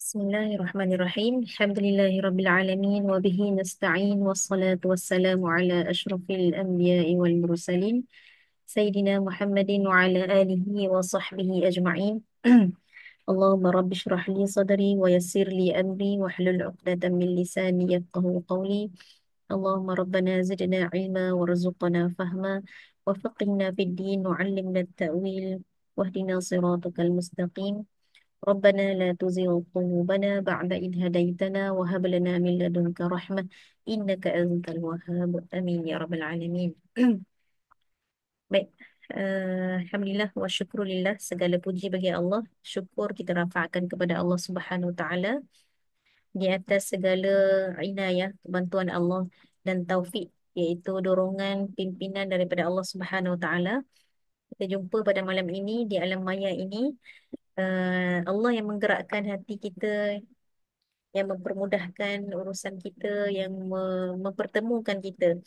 Bismillahirrahmanirrahim. Alhamdulillahirabbil alamin wa bihi nasta'in wassalatu wassalamu ala asyrafil anbiya'i wal mursalin sayyidina Muhammadin wa ala alihi wa sahbihi ajma'in. Allahumma rabbi shrah li sadri wa yassir li amri wa hlul 'uqdatam min lisani yafqahu qawli. Allahumma rabbana zidna ilma warzuqna fahma wa faqihna fid din wa 'allimna at-ta'wil wahdina siratal mustaqim. ربنا لا تزغ قلوبنا بعد إذ هديتنا وهب لنا من لدنك رحمة إنك أنت الوهاب آمين يا رب العالمين. Baik, Alhamdulillah wa syukrulillah, segala puji bagi Allah. Syukur kita rafa'kan kepada Allah Subhanahu Wa Taala di atas segala inayah, bantuan Allah dan taufik, iaitu dorongan pimpinan daripada Allah Subhanahu Wa Taala. Kita jumpa pada malam ini di alam maya ini. Allah yang menggerakkan hati kita, yang mempermudahkan urusan kita, yang mempertemukan kita.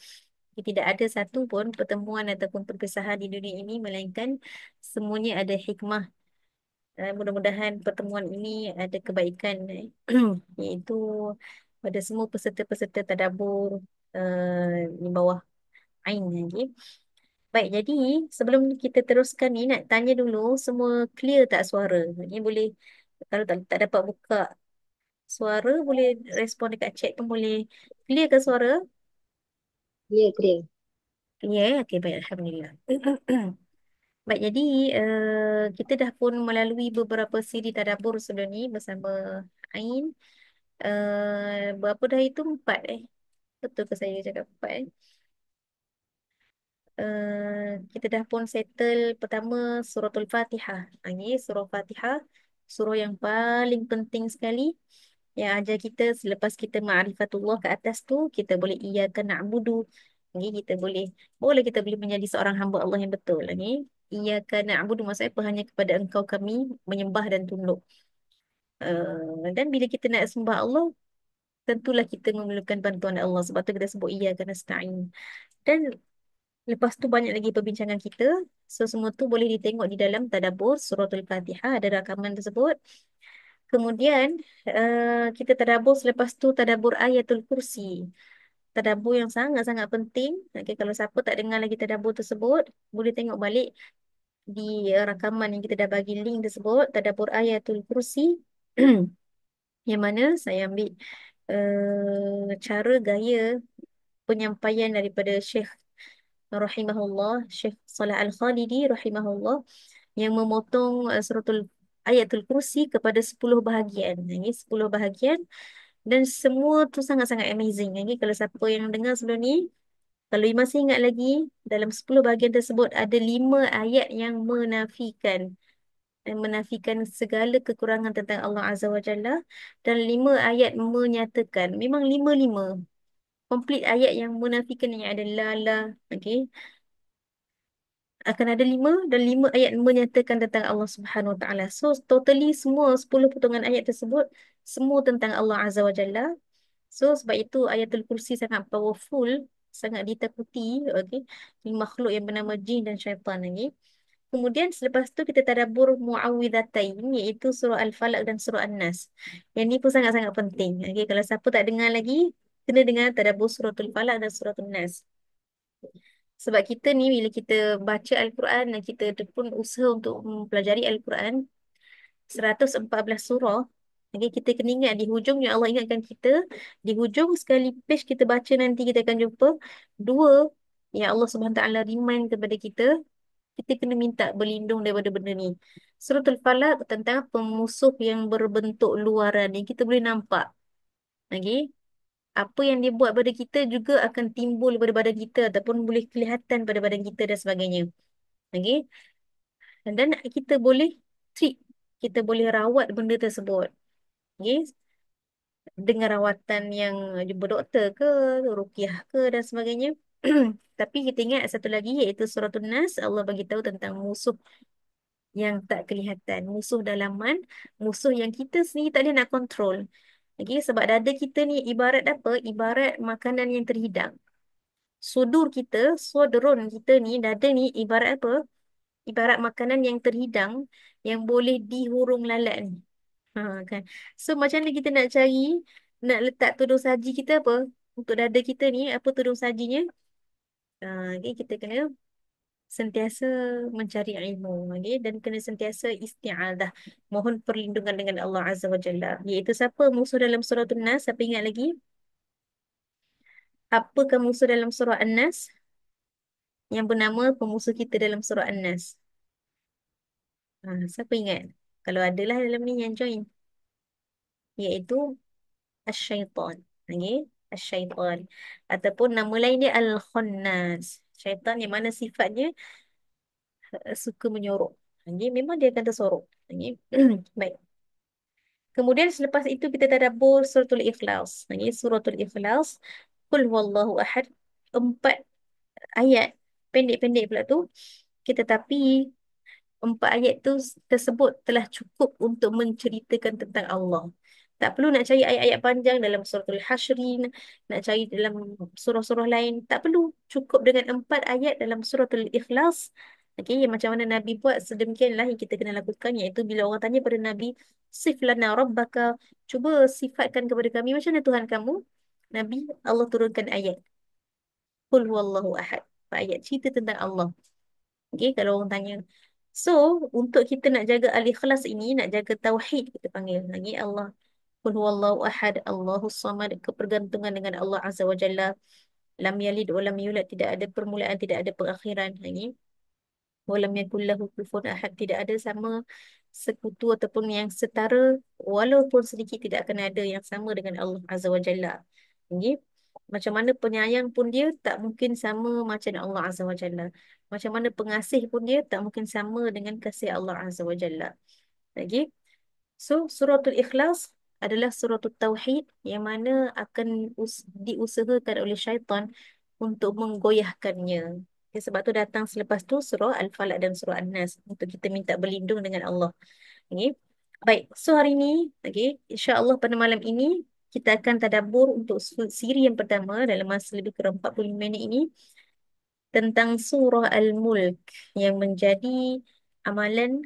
Tidak ada satu pun pertemuan ataupun perpisahan di dunia ini melainkan semuanya ada hikmah. Mudah-mudahan pertemuan ini ada kebaikan, iaitu pada semua peserta-peserta tadabbur di bawah Ain lagi. Baik, jadi sebelum kita teruskan ni nak tanya dulu, semua clear tak suara? Ini boleh, kalau tak dapat buka suara, boleh respon dekat chat pun boleh. Clear ke suara? Ya, clear. Clear, okey, baik, Alhamdulillah. Baik, jadi kita dah pun melalui beberapa siri tadabbur sebelum ni bersama Ain. Berapa dah itu? Empat Betul ke saya cakap empat kita dah pun settle pertama suratul Fatihah. Ini surah Fatihah, surah yang paling penting sekali yang ajar kita selepas kita ma'rifatullah ke atas tu, kita boleh iyyaka na'budu. Ini kita boleh kita boleh menjadi seorang hamba Allah yang betul. Ini iyyaka na'budu maksudnya apa? Hanya kepada engkau kami menyembah dan tunduk. Dan bila kita nak sembah Allah, tentulah kita memerlukan bantuan Allah. Sebab tu kita sebut iyyaka nasta'in. Dan lepas tu banyak lagi perbincangan kita. So semua tu boleh ditengok di dalam tadabbur suratul Fatihah, ada rakaman tersebut. Kemudian kita tadabbur, selepas tu tadabbur ayatul kursi. Tadabbur yang sangat-sangat penting. Okay, kalau siapa tak dengar lagi tadabbur tersebut, boleh tengok balik di rakaman yang kita dah bagi link tersebut, tadabbur ayatul kursi. Yang mana saya ambil cara gaya penyampaian daripada Syekh rahimahullah, Syekh Salah Al-Khalidi rahimahullah, yang memotong ayatul kursi kepada 10 bahagian. Ini 10 bahagian dan semua tu sangat-sangat amazing. Ini kalau siapa yang dengar sebelum ni, kalau masih ingat lagi, dalam 10 bahagian tersebut ada 5 ayat yang menafikan segala kekurangan tentang Allah Azza wa Jalla, dan 5 ayat menyatakan. Memang lima-lima komplit ayat yang menafikan, yang ada la. Okey, akan ada 5 dan 5 ayat menyatakan tentang Allah Subhanahu Wa Taala. So totally semua 10 potongan ayat tersebut semua tentang Allah Azza wa Jalla. So sebab itu ayatul kursi sangat powerful, sangat ditakuti, okey, di makhluk yang bernama jin dan syaitan lagi. Kemudian selepas tu kita tadabbur muawwidhatain, iaitu surah Al-Falaq dan surah An-Nas. Yang ni pun sangat-sangat penting. Okey, kalau siapa tak dengar lagi, kena dengar tadabbur suratul Falaq dan surah An-Nas. Sebab kita ni bila kita baca Al-Quran dan kita pun usaha untuk mempelajari Al-Quran 114 surah. Okay, kita kena ingat di hujung yang Allah ingatkan kita, di hujung sekali page kita baca nanti kita akan jumpa dua yang Allah Subhanahu Wa Taala remind kepada kita, kita kena minta berlindung daripada benda ni. Suratul Falaq tentang pemusuh yang berbentuk luaran yang kita boleh nampak. Okay? Apa yang dia buat pada kita juga akan timbul pada badan kita ataupun boleh kelihatan pada badan kita dan sebagainya. Okey. Dan kita boleh treat, kita boleh rawat benda tersebut. Okey. Dengan rawatan yang jumpa doktor ke, ruqyah ke dan sebagainya. Tapi kita ingat satu lagi iaitu suratul Nas, Allah bagi tahu tentang musuh yang tak kelihatan, musuh dalaman, musuh yang kita sendiri tak boleh nak kontrol. Okey, sebab dada kita ni ibarat apa? Ibarat makanan yang terhidang. Sudur kita, sodron kita ni, dada ni ibarat apa? Ibarat makanan yang terhidang yang boleh dihurung lalat ni. Ha, kan. So macam mana kita nak cari, nak letak tudung saji kita apa? Untuk dada kita ni, apa tudung sajinya? Okay, kita kena sentiasa mencari ilmu, okay? Dan kena sentiasa isti'adah, mohon perlindungan dengan Allah Azza wa Jalla. Iaitu siapa musuh dalam surah An-Nas? Siapa ingat lagi? Apakah musuh dalam surah An-Nas? Yang bernama pemusuh kita dalam surah An-Nas. Siapa ingat? Kalau adalah dalam ni yang join. Iaitu Asyaitan. Okay? Asyaitan. Ataupun nama lain dia Al-Khannas. Syaitan yang mana sifatnya suka menyorok. Okay? Memang dia akan tersorok. Okay? Baik. Kemudian selepas itu kita tadabbur suratul Ikhlas. Okay? Suratul Ikhlas. Qul huwallahu ahad. 4 ayat. Pendek-pendek pula tu. Kita tapi 4 ayat tu tersebut telah cukup untuk menceritakan tentang Allah. Tak perlu nak cari ayat-ayat panjang dalam suratul Hasyrin, nak cari dalam surah-surah lain. Tak perlu. Cukup dengan 4 ayat dalam suratul Ikhlas. Okey, yang macam mana Nabi buat sedemikianlah yang kita kena lakukan. Iaitu bila orang tanya pada Nabi, Sif lana rabbaka, cuba sifatkan kepada kami macam mana Tuhan kamu. Nabi, Allah turunkan ayat. Qul huwallahu ahad. Ayat cerita tentang Allah. Okay, kalau orang tanya. So, untuk kita nak jaga al-ikhlas ini, nak jaga tauhid, kita panggil lagi Allah. Qul huwallahu ahad, Allahus samad, kepergantungan dengan Allah Azza wa Jalla. Lam yalid wa lam yulad, tidak ada permulaan, tidak ada perakhiran. Lagi. Walam yakul lahu kufuwan ahad, tidak ada sama sekutu ataupun yang setara, walaupun sedikit tidak akan ada yang sama dengan Allah Azza wa Jalla. Okay. Macam mana penyayang pun dia tak mungkin sama macam Allah Azza wa Jalla. Macam mana pengasih pun dia tak mungkin sama dengan kasih Allah Azza wa Jalla. Lagi. So, suratul Ikhlas adalah suratul Tauhid yang mana akan diusahakan oleh syaitan untuk menggoyahkannya. Okay, sebab tu datang selepas tu surah Al-Falaq dan surah An-Nas untuk kita minta berlindung dengan Allah. Okay. Baik, so hari ini, okay, insya-Allah pada malam ini kita akan tadabbur untuk siri yang pertama dalam masa lebih kurang 45 minit ini tentang surah Al-Mulk yang menjadi amalan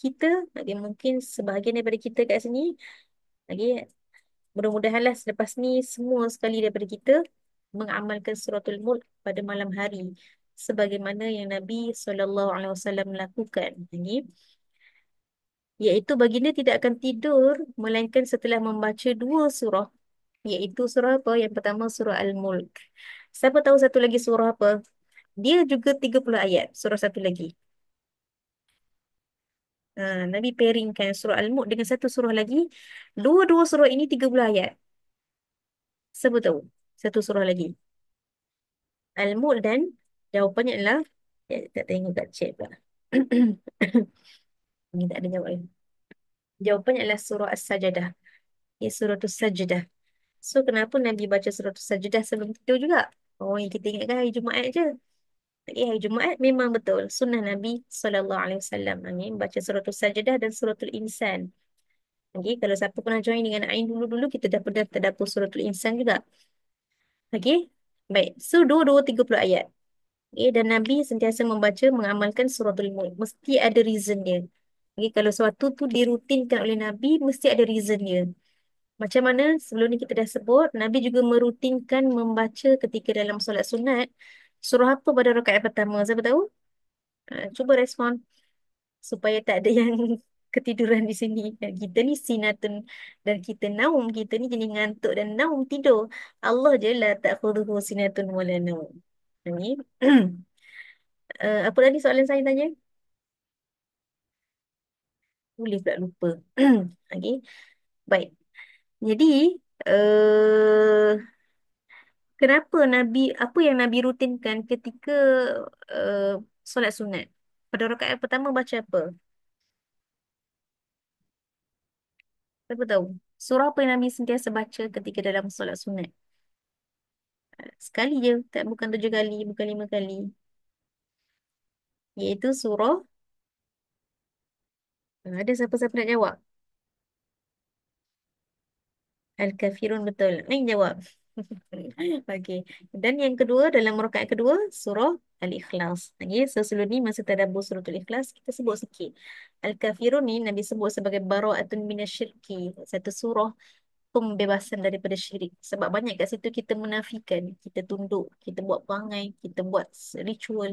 kita. Okay, mungkin sebahagian daripada kita kat sini, okay, mudah-mudahanlah selepas ni semua sekali daripada kita mengamalkan suratul Mulk pada malam hari sebagaimana yang Nabi SAW lakukan. Ini iaitu baginda tidak akan tidur melainkan setelah membaca 2 surah, iaitu surah apa? Yang pertama surah Al-Mulk. Siapa tahu satu lagi surah apa? Dia juga 30 ayat, surah satu lagi. Nabi pairingkan surah Al-Mulk dengan satu surah lagi. Dua-dua surah ini 30 ayat. Siapa tahu? Satu surah lagi. Al-Mulk dan jawapannya adalah, tak tengok kat chat pula. Ini tak ada jawapan. Jawapannya adalah surah As-Sajdah. Ya, surah As-Sajdah. So, kenapa Nabi baca surah As-Sajdah sebelum tidur juga? Oh, yang kita ingatkan hari Jumaat je. Okay, hari Jumaat memang betul. Sunnah Nabi SAW. Okay, baca surah As-Sajdah dan surah Al-Insan. Okay, kalau siapa pernah join dengan Ain dulu-dulu, kita dah pernah terdapat surah Al-Insan juga. Okay, baik. So, dua-dua 30 ayat. Okay, dan Nabi sentiasa membaca, mengamalkan suratul Mulk. Mesti ada reason dia. Okay, kalau sesuatu tu dirutinkan oleh Nabi, mesti ada reason dia. Macam mana sebelum ni kita dah sebut, Nabi juga merutinkan membaca ketika dalam solat sunat. Surah apa pada rakaat pertama? Siapa tahu? Cuba respon supaya tak ada yang ketiduran di sini. Dan kita ni sinatun dan kita naum. Kita ni jadi ngantuk dan naum tidur. Allah je lah tak khuduhu sinatun wala naum. Ini. Apa tadi soalan saya tanya? Boleh pula lupa. Okey. Baik. Jadi, uh, kenapa Nabi, apa yang Nabi rutinkan ketika uh, solat sunat? Pada rakaat pertama baca apa? Siapa tahu? Surah apa yang Nabi sentiasa baca ketika dalam solat sunat? Sekali je, tak, bukan 7 kali, bukan 5 kali. Iaitu surah, ada siapa-siapa nak jawab? Al-Kafirun, betul. Ain jawab. Okey. Dan yang kedua, dalam rakaat kedua, surah Al-Ikhlas. Okey, so sebelum ni masa tadabbur surah Al-Ikhlas, kita sebut sikit. Al-Kafirun ni Nabi sebut sebagai bara'atun minasyirki, satu surah pembebasan daripada syirik. Sebab banyak kat situ kita menafikan, kita tunduk, kita buat perangai, kita buat ritual,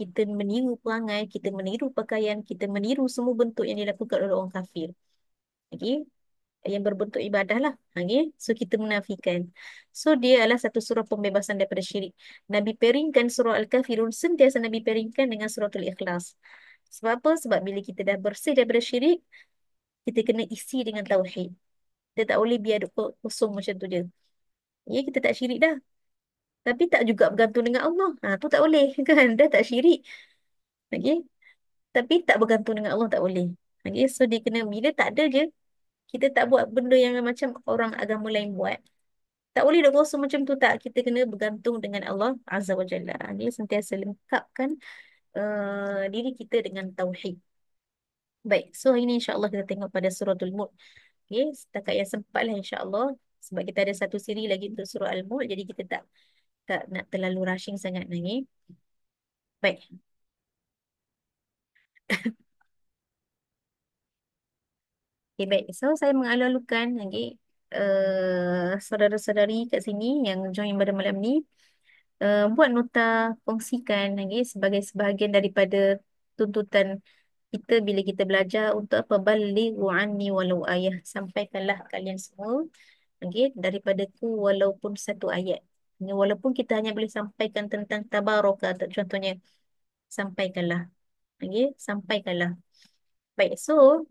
kita meniru perangai, kita meniru pakaian, kita meniru semua bentuk yang dilakukan oleh orang kafir. Okey, yang berbentuk ibadah lah. Okay? So kita menafikan. So dia adalah satu surah pembebasan daripada syirik. Nabi peringkan surah Al-Kafirun sentiasa Nabi peringkan dengan suratul Ikhlas. Sebab apa? Sebab bila kita dah bersih daripada syirik, kita kena isi dengan tauhid. Kita tak boleh biar kosong macam tu je. Ya, kita tak syirik dah. Tapi tak juga bergantung dengan Allah. Tu tak boleh kan? Dah tak syirik. Okay? Tapi tak bergantung dengan Allah tak boleh. Okay? So dia kena, bila tak ada je, kita tak buat benda yang macam orang agama lain buat. Tak boleh dah kosong macam tu tak. Kita kena bergantung dengan Allah Azza wa Jalla. Dia sentiasa lengkapkan diri kita dengan tauhid. Baik, so hari ini insya-Allah kita tengok pada suratul Mulk. Okay, setakat yang sempat lah insya-Allah. Sebab kita ada satu siri lagi untuk surah Al-Mulk. Jadi kita tak nak terlalu rushing sangat lagi. Baik, okay, baik. So saya mengalu-alukan lagi saudara-saudari kat sini yang join pada malam ni. Buat nota, kongsikan lagi sebagai sebahagian daripada tuntutan kita bila kita belajar untuk apa, balighu anni walau ayah, sampaikanlah kalian semua okey daripadaku walaupun satu ayat. Ini walaupun kita hanya boleh sampaikan tentang tabaraka contohnya, sampaikanlah, okey, sampaikanlah. Baik, so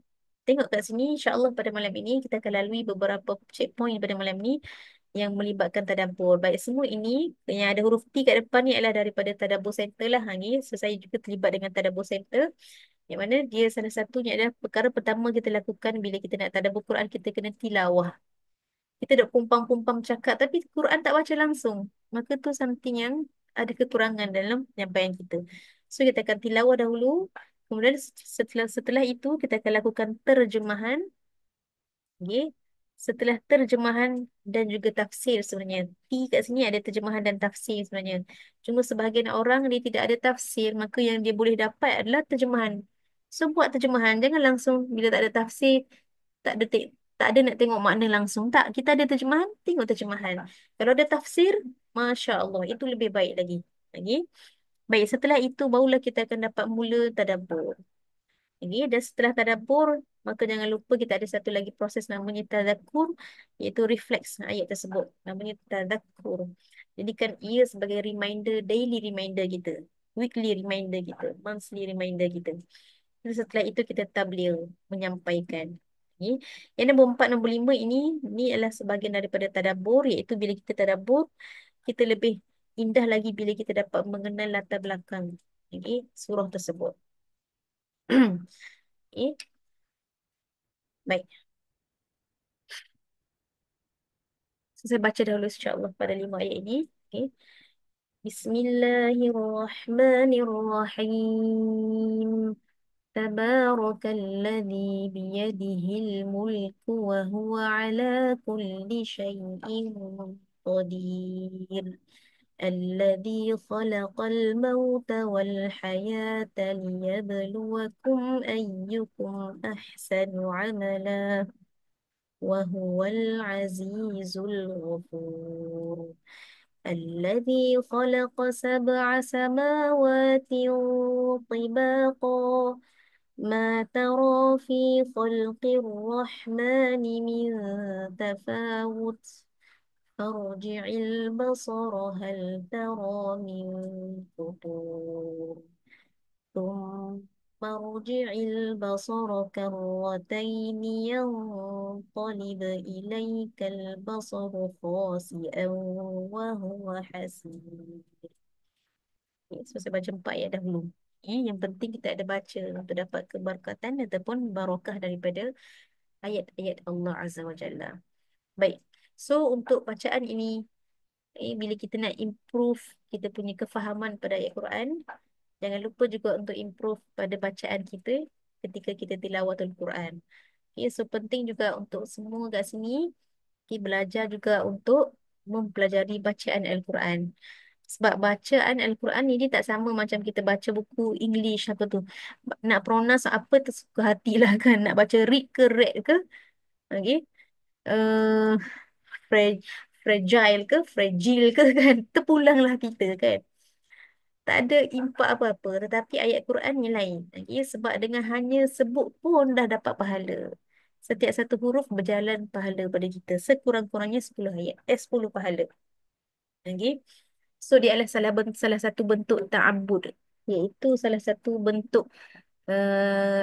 tengok kat sini insya-Allah pada malam ini kita akan lalui beberapa checkpoint pada malam ni yang melibatkan tadabbur. Baik, semua ini yang ada huruf T kat depan ni adalah daripada tadabbur center lah. Ha, ni. So, saya juga terlibat dengan tadabbur center. Yang mana dia salah satunya adalah perkara pertama kita lakukan bila kita nak tadabbur Quran, kita kena tilawah. Kita dok pumpang-pumpang cakap tapi Quran tak baca langsung. Maka tu something yang ada kekurangan dalam penyampaian kita. So kita akan tilawah dahulu. Kemudian setelah itu kita akan lakukan terjemahan. Okay. Setelah terjemahan dan juga tafsir sebenarnya. T kat sini ada terjemahan dan tafsir sebenarnya. Cuma sebahagian orang dia tidak ada tafsir, maka yang dia boleh dapat adalah terjemahan. So buat terjemahan, jangan langsung bila tak ada tafsir, tak ada tak ada nak tengok makna langsung. Tak, kita ada terjemahan, tengok terjemahan. Kalau ada tafsir, Masya Allah, itu lebih baik lagi. Lagi. Baik, setelah itu barulah kita akan dapat mula tadabbur. Ini dan setelah tadabbur, maka jangan lupa kita ada satu lagi proses namanya tadakkur, iaitu refleks ayat tersebut. Namanya tadakkur. Jadikan ia sebagai reminder, daily reminder kita, weekly reminder kita, monthly reminder kita. Dan setelah itu kita tabligh, menyampaikan. Ini. Yang nombor 4, nombor 5 ini adalah sebahagian daripada tadabbur, iaitu bila kita tadabbur, kita lebih indah lagi bila kita dapat mengenal latar belakang surah tersebut. Okay. Baik. So, saya baca dahulu insyaAllah pada 5 ayat ini. Okay. Bismillahirrahmanirrahim. Tabarakalladzi biyadihil mulku wa huwa ala kulli syai'in qadir. الذي خلق الموت والحياة ليبلوكم أيكم أحسن عملا وهو العزيز الغفور الذي خلق 7 سماوات طباقا ما ترى في خلق الرحمن من تفاوت فارجع البصر هل ترى من فطور ثم ارجع البصر كرتين ينقلب إليك البصر خاسئا وهو حسير. Okay, so saya baca 4 ayat dahulu. Yang penting kita ada baca untuk dapat keberkatan ataupun barakah daripada ayat-ayat Allah Azza wa Jalla. Baik. So untuk bacaan ini, bila kita nak improve kita punya kefahaman pada ayat Quran, jangan lupa juga untuk improve pada bacaan kita ketika kita tilawatul Quran. Okay, so penting juga untuk semua kat sini, kita belajar juga untuk mempelajari bacaan Al-Quran. Sebab bacaan Al-Quran ni dia tak sama macam kita baca buku English apa tu. Nak pronounce apa tersuka hati lah kan. Nak baca read ke read ke. Okay. Uh, fragile ke, fragile ke kan. Terpulanglah kita kan. Tak ada impak apa-apa. Tetapi ayat Quran ni lain. Okay. Sebab dengan hanya sebut pun dah dapat pahala. Setiap satu huruf berjalan pahala pada kita. Sekurang-kurangnya 10 ayat. 10 pahala. Okay. So dia adalah salah satu bentuk ta'abbud. Iaitu salah satu bentuk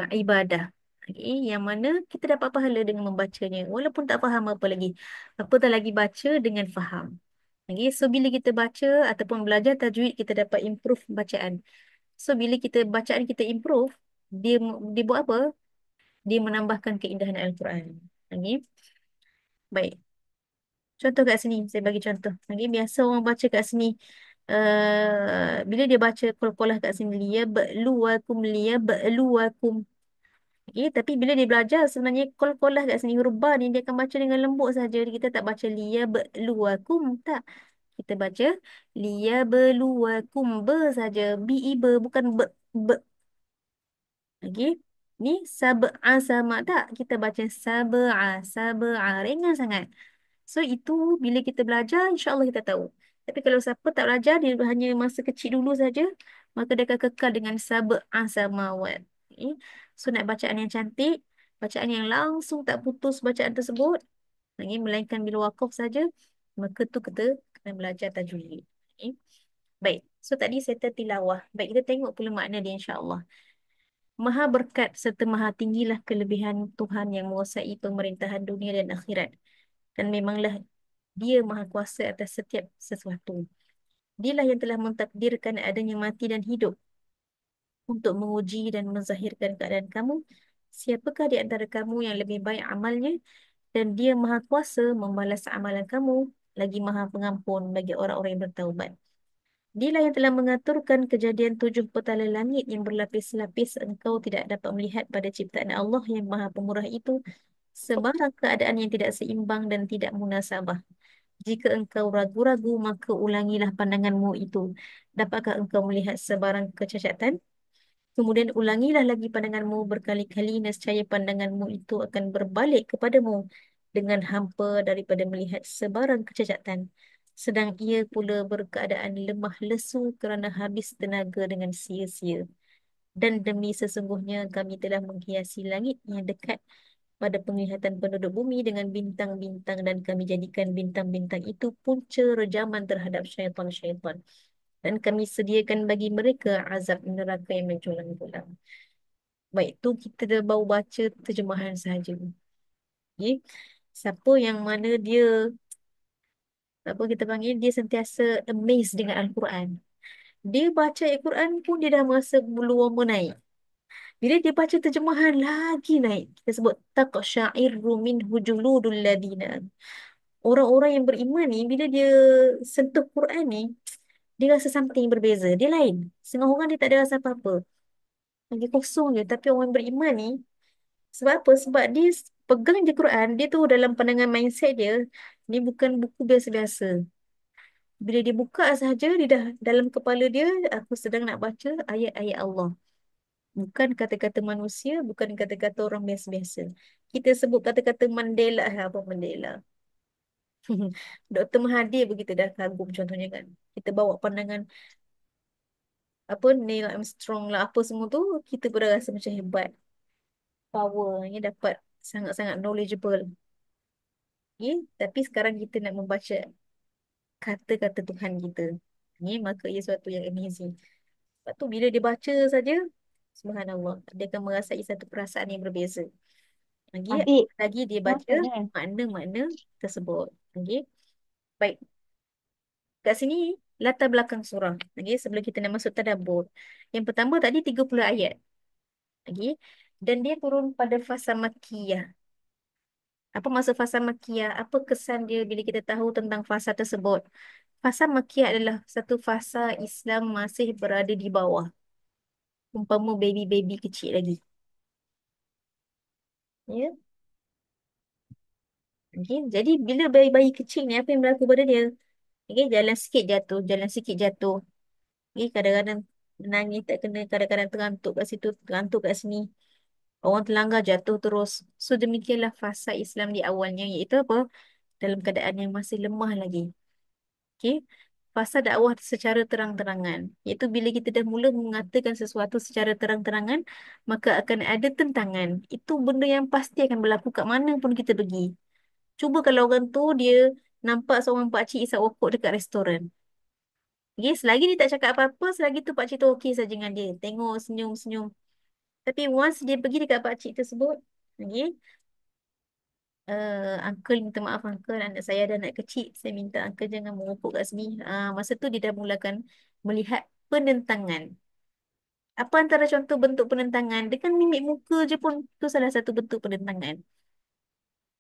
ibadah. Okay. Yang mana kita dapat pahala dengan membacanya. Walaupun tak faham apa lagi. Apatah lagi baca dengan faham. Okay. So bila kita baca ataupun belajar tajwid, kita dapat improve bacaan. So bila bacaan kita improve, dia buat apa? Dia menambahkan keindahan Al-Quran. Okay. Baik. Contoh kat sini, saya bagi contoh. Okay. Biasa orang baca kat sini. Bila dia baca qol-qolah kat sini, liya ba'luwakum. Okay. Tapi bila dia belajar, sebenarnya qol-qolah kat sini, huruf ba ni dia akan baca dengan lembut saja. Kita tak baca liya ba'luwakum. Tak. Kita baca liya-beluwakum, be saja. Bi-i-be, bukan be. Okey. Ni sab'a sama tak? Kita baca sab'a. Ringan sangat. So itu bila kita belajar, insya-Allah kita tahu. Tapi kalau siapa tak belajar, dia hanya masa kecil dulu saja, maka dia akan kekal dengan sab'a samawat. Okay. So nak bacaan yang cantik, bacaan yang langsung tak putus bacaan tersebut, melainkan bila wakaf saja, maka tu kita kena belajar tajwid. Okay. Baik. So tadi saya tilawah. Baik, kita tengok pula makna dia insya-Allah. Maha berkat serta maha tinggilah kelebihan Tuhan yang menguasai pemerintahan dunia dan akhirat. Dan memanglah dia maha kuasa atas setiap sesuatu. Dialah yang telah mentakdirkan adanya mati dan hidup untuk menguji dan menzahirkan keadaan kamu. Siapakah di antara kamu yang lebih baik amalnya, dan dia maha kuasa membalas amalan kamu, lagi maha pengampun bagi orang-orang yang bertaubat. Dialah yang telah mengaturkan kejadian 7 petala langit yang berlapis-lapis. Engkau tidak dapat melihat pada ciptaan Allah yang maha pemurah itu sebarang keadaan yang tidak seimbang dan tidak munasabah. Jika engkau ragu-ragu, maka ulangilah pandanganmu itu. Dapatkah engkau melihat sebarang kecacatan? Kemudian ulangilah lagi pandanganmu berkali-kali, nescaya pandanganmu itu akan berbalik kepadamu dengan hampa daripada melihat sebarang kecacatan. Sedang ia pula berkeadaan lemah lesu kerana habis tenaga dengan sia-sia. Dan demi sesungguhnya kami telah menghiasi langit yang dekat pada penglihatan penduduk bumi dengan bintang-bintang, dan kami jadikan bintang-bintang itu punca rejaman terhadap syaitan-syaitan. Dan kami sediakan bagi mereka azab neraka yang menculang-culang. Baik, tu kita dah baru baca terjemahan sahaja. Okay. Siapa yang mana dia, apa kita panggil, dia sentiasa amazed dengan Al-Quran. Dia baca Al-Quran pun dia dah merasa bulu roma naik. Bila dia baca terjemahan lagi naik. Kita sebut taqsya'irru minhu juludul ladina. Orang-orang yang beriman ni bila dia sentuh Quran ni, dia rasa something yang berbeza. Dia lain. Setengah orang dia tak ada rasa apa-apa. Lagi kosong je. Tapi orang yang beriman ni, sebab apa? Sebab dia pegang je Quran, dia tu dalam pandangan mindset dia, ni bukan buku biasa-biasa. Bila dia buka sahaja, dia dah dalam kepala dia, aku sedang nak baca ayat-ayat Allah. Bukan kata-kata manusia, bukan kata-kata orang biasa-biasa. Kita sebut kata-kata Mandela, apa Mandela. Dr. Mahathir begitu dah kagum contohnya kan. Kita bawa pandangan apa Neil Armstrong lah apa semua tu, kita pun dah rasa macam hebat. Powernya dapat sangat-sangat knowledgeable. Okay? Tapi sekarang kita nak membaca kata-kata Tuhan kita. Ni maka ia suatu yang amazing. Lepas tu bila dia baca saja, subhanallah, dia akan merasai satu perasaan yang berbeza. Lagi Adik, lagi dia baca makan kan? makna-makna tersebut. Okey. Baik. Kat sini latar belakang surah. Okey, sebelum kita nak masuk tadabbur. Yang pertama tadi 30 ayat. Okey. Dan dia turun pada fasa Makkiyah. Apa maksud fasa Makkiyah? Apa kesan dia bila kita tahu tentang fasa tersebut? Fasa Makkiyah adalah satu fasa Islam masih berada di bawah. Umpama baby-baby kecil lagi. Ya. Okey, jadi bila bayi-bayi kecil ni apa yang berlaku pada dia? Okey, jalan sikit jatuh, jalan sikit jatuh. Okey, kadang-kadang menangis tak kena, kadang-kadang terantuk kat situ, terantuk kat sini. Orang terlanggar jatuh terus. So demikianlah fasa Islam di awalnya, iaitu apa? Dalam keadaan yang masih lemah lagi. Okey. Fasa dakwah secara terang-terangan. Iaitu bila kita dah mula mengatakan sesuatu secara terang-terangan, maka akan ada tentangan. Itu benda yang pasti akan berlaku kat mana pun kita pergi. Cuba kalau orang tu dia nampak seorang pakcik isap rokok dekat restoran. Okay, selagi dia tak cakap apa-apa, selagi tu pakcik tu okey saja dengan dia. Tengok, senyum-senyum. Tapi once dia pergi dekat pakcik tersebut, okay, uncle minta maaf uncle, anak saya ada anak kecil, saya minta uncle jangan merokok kat sini. Masa tu dia dah mulakan melihat penentangan. Apa antara contoh bentuk penentangan? Dengan mimik muka je pun tu salah satu bentuk penentangan.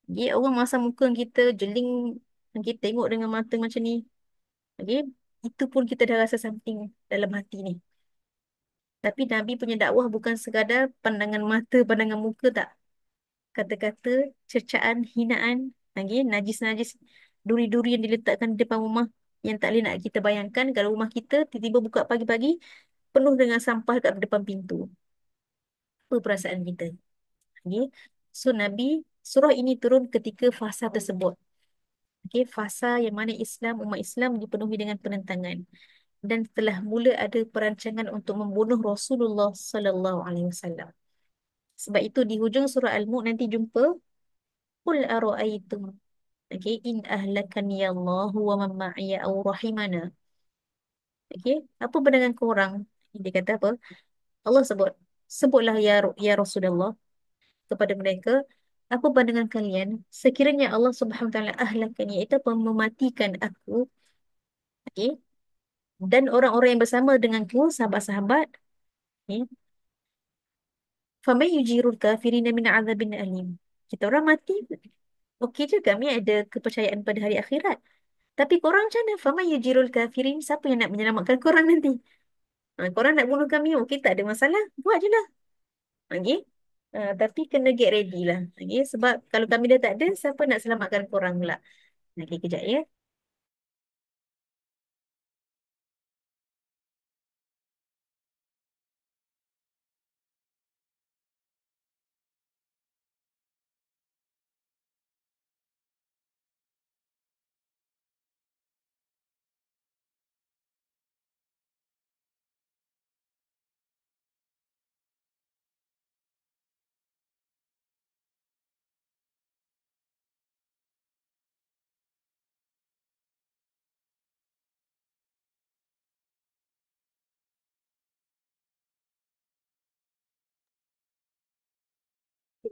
Okay, orang masam muka kita jeling, kita tengok dengan mata macam ni. Okay, itu pun kita dah rasa something dalam hati ni. Tapi Nabi punya dakwah bukan sekadar pandangan mata, pandangan muka tak. Kata-kata, cercaan, hinaan, lagi najis-najis, duri-duri yang diletakkan di depan rumah yang tak boleh nak kita bayangkan kalau rumah kita tiba-tiba buka pagi-pagi penuh dengan sampah kat depan pintu. Apa perasaan kita? Okay. So Nabi, surah ini turun ketika fasa tersebut. Okay, fasa yang mana Islam, umat Islam dipenuhi dengan penentangan dan telah mula ada perancangan untuk membunuh Rasulullah sallallahu alaihi wasallam. Sebab itu di hujung surah Al-Mulk nanti jumpa qul ara'aytum, okey, in ahlakani Allah wa man ma'iya aw rahimana. Okey, apa pandangan korang? Dia kata apa? Allah sebutlah ya Rasulullah kepada mereka, apa pandangan kalian sekiranya Allah Subhanahu wa taala ahlakkan, iaitu apa, mematikan aku, okey, dan orang-orang yang bersama denganku, sahabat-sahabat, okey, faman yujirul kafirina min azabin alim. Kita orang mati, okey je, kami ada kepercayaan pada hari akhirat. Tapi korang macam mana? Faman yujirul kafirin, siapa yang nak menyelamatkan korang nanti? Korang nak bunuh kami, okey, tak ada masalah, buat je lah. Okey. Tapi kena get ready lah. Okey, sebab kalau kami dah tak ada, siapa nak selamatkan korang pula? Okey, kejap ya.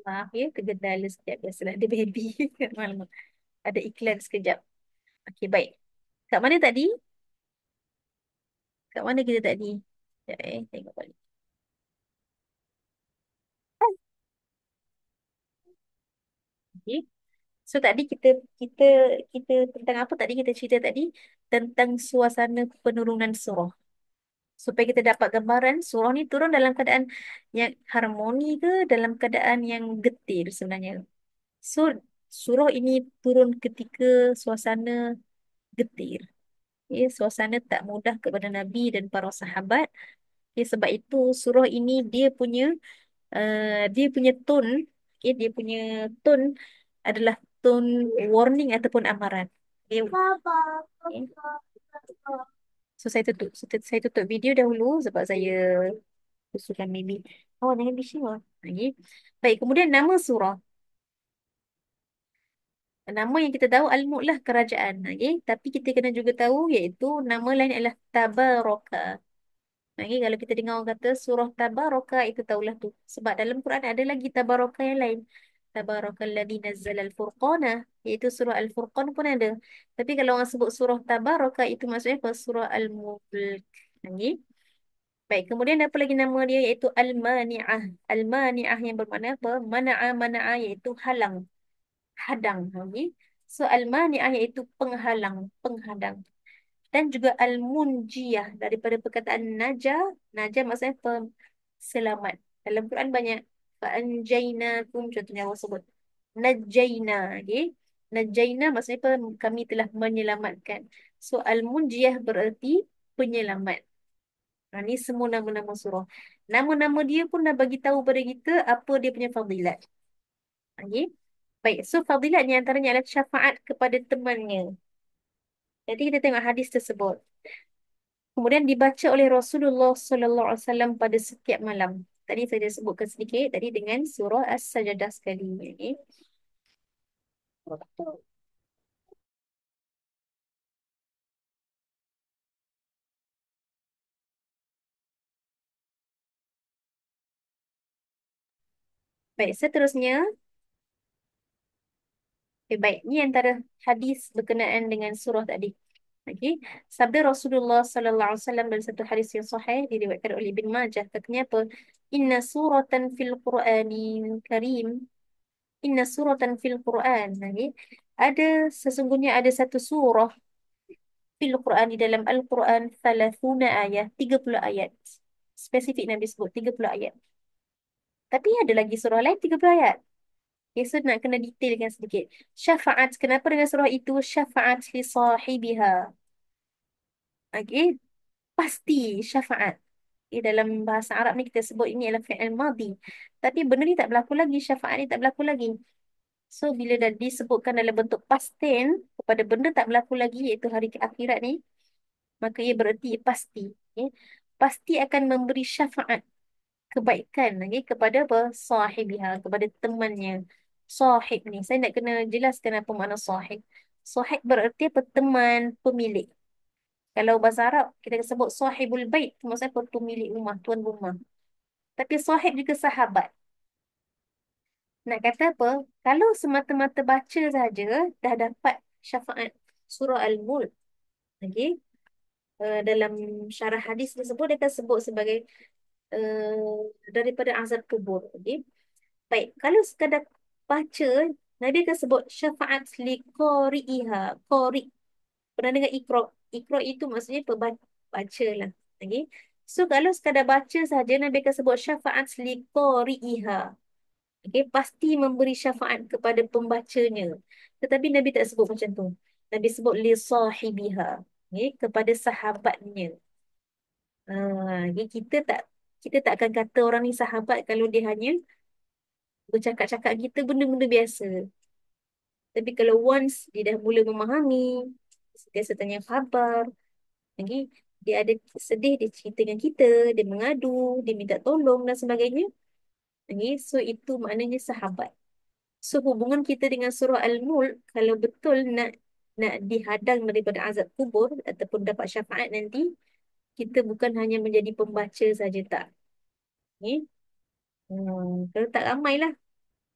Maaf ya, tergendala sekejap. Biasalah ada baby. Malam ada iklan sekejap. Okey, baik. Kat mana tadi? Kat mana kita tadi? Sekejap tengok balik. Okey. So tadi kita kita tentang apa tadi kita cerita tadi? Tentang suasana penurunan surah. Supaya kita dapat gambaran surah ni turun dalam keadaan yang harmoni ke dalam keadaan yang getir sebenarnya. So surah ini turun ketika suasana getir. Ya, suasana tak mudah kepada Nabi dan para sahabat. Ya, sebab itu surah ini dia punya tone, okay, dia punya tone adalah tone warning ataupun amaran. Okay. Okay. So saya tutup video dahulu sebab saya usulkan maybe. Oh, jangan bising lah. Okay. Baik, kemudian nama surah. Nama yang kita tahu Al-Mulk lah, kerajaan. Okay. Tapi kita kena juga tahu iaitu nama lain adalah Tabaraka. Okay. Kalau kita dengar orang kata surah Tabaraka, itu tahulah tu. Sebab dalam Quran ada lagi Tabaraka yang lain. Tabarakalladzi nazzala al-furqana, iaitu surah Al-Furqan pun ada. Tapi kalau orang sebut surah Tabaraka, itu maksudnya apa? Surah Al-Mulk. Okay. Baik, kemudian apa lagi nama dia, iaitu Al-Mani'ah. Al-Mani'ah yang bermakna apa? Mana'a iaitu halang, hadang. Okay. So Al-Mani'ah iaitu penghalang, penghadang. Dan juga Al-Munjiyah daripada perkataan najah. Najah maksudnya selamat. Dalam Quran banyak. Fa'anjainakum, contohnya Allah sebut. Najaina. Okay. Najaina maksudnya apa? Kami telah menyelamatkan. So Al-Munjiyah berarti penyelamat. Ini semua nama-nama surah. Nama-nama dia pun dah bagi tahu pada kita apa dia punya fadilat. Okey. Baik, so fadilat ni antaranya adalah syafaat kepada temannya. Jadi kita tengok hadis tersebut. Kemudian dibaca oleh Rasulullah Sallallahu Alaihi Wasallam pada setiap malam. Tadi saya dah sebutkan sedikit tadi dengan surah As-Sajdah sekali. Okey. Baik, seterusnya. Okay, baik. Ini antara hadis berkenaan dengan surah tadi. Okey. Sabda Rasulullah Sallallahu Alaihi Wasallam dalam satu hadis yang sahih diriwayatkan oleh Ibn Majah. Katanya apa? Inna suratan fil Qur'anil Karim. Inna suratan fil Qur'an. Okey. Sesungguhnya ada satu surah fil Qur'an di dalam Al-Quran 30 ayat, 30 ayat. Spesifik Nabi sebut 30 ayat. Tapi ada lagi surah lain 30 ayat. Okay, so nak kena detailkan sedikit. Syafaat. Kenapa dengan surah itu? Syafaat li sahibiha. Okey. Pasti syafaat. Okay, dalam bahasa Arab ni kita sebut ini adalah fi'il madhi. Tapi benda ni tak berlaku lagi. Syafaat ni tak berlaku lagi. So, bila dah disebutkan dalam bentuk past tense kepada benda tak berlaku lagi iaitu hari akhirat ni, maka ia bererti pasti. Okay. Pasti akan memberi syafaat kebaikan lagi kepada apa? Sahibiha, kepada temannya. Sahib ni, saya nak kena jelaskan apa makna sahib. Sahib bererti apa? Teman, pemilik. Kalau bahasa Arab, kita sebut sahibul bait, maksudnya apa? Pemilik rumah, tuan rumah. Tapi sahib juga sahabat. Nak kata apa? Kalau semata-mata baca saja, dah dapat syafaat surah Al-Mulk. Okay? Dalam syarah hadis tersebut, dia akan sebut sebagai daripada azab kubur. Okay? Baik, kalau sekadar baca, Nabi akan sebut syafaat li qari'iha. Qari. Pernah dengar ikra? Ikra itu maksudnya baca lah. Okay? So, kalau sekadar baca saja, Nabi akan sebut syafaat li qari'iha. Okay? Pasti memberi syafaat kepada pembacanya. Tetapi Nabi tak sebut macam tu. Nabi sebut li sahibiha. Okay? Kepada sahabatnya. Okay? Kita tak akan kata orang ni sahabat kalau dia hanya bercakap-cakap kita benda-benda biasa. Tapi kalau once dia dah mula memahami, sentiasa tanya khabar, lagi dia ada sedih, dia cerita dengan kita, dia mengadu, dia minta tolong dan sebagainya. Lagi, so itu maknanya sahabat. So hubungan kita dengan surah Al-Mulk, kalau betul nak dihadang daripada azab kubur ataupun dapat syafaat nanti, kita bukan hanya menjadi pembaca saja tak. Okay? Kalau tak ramai lah,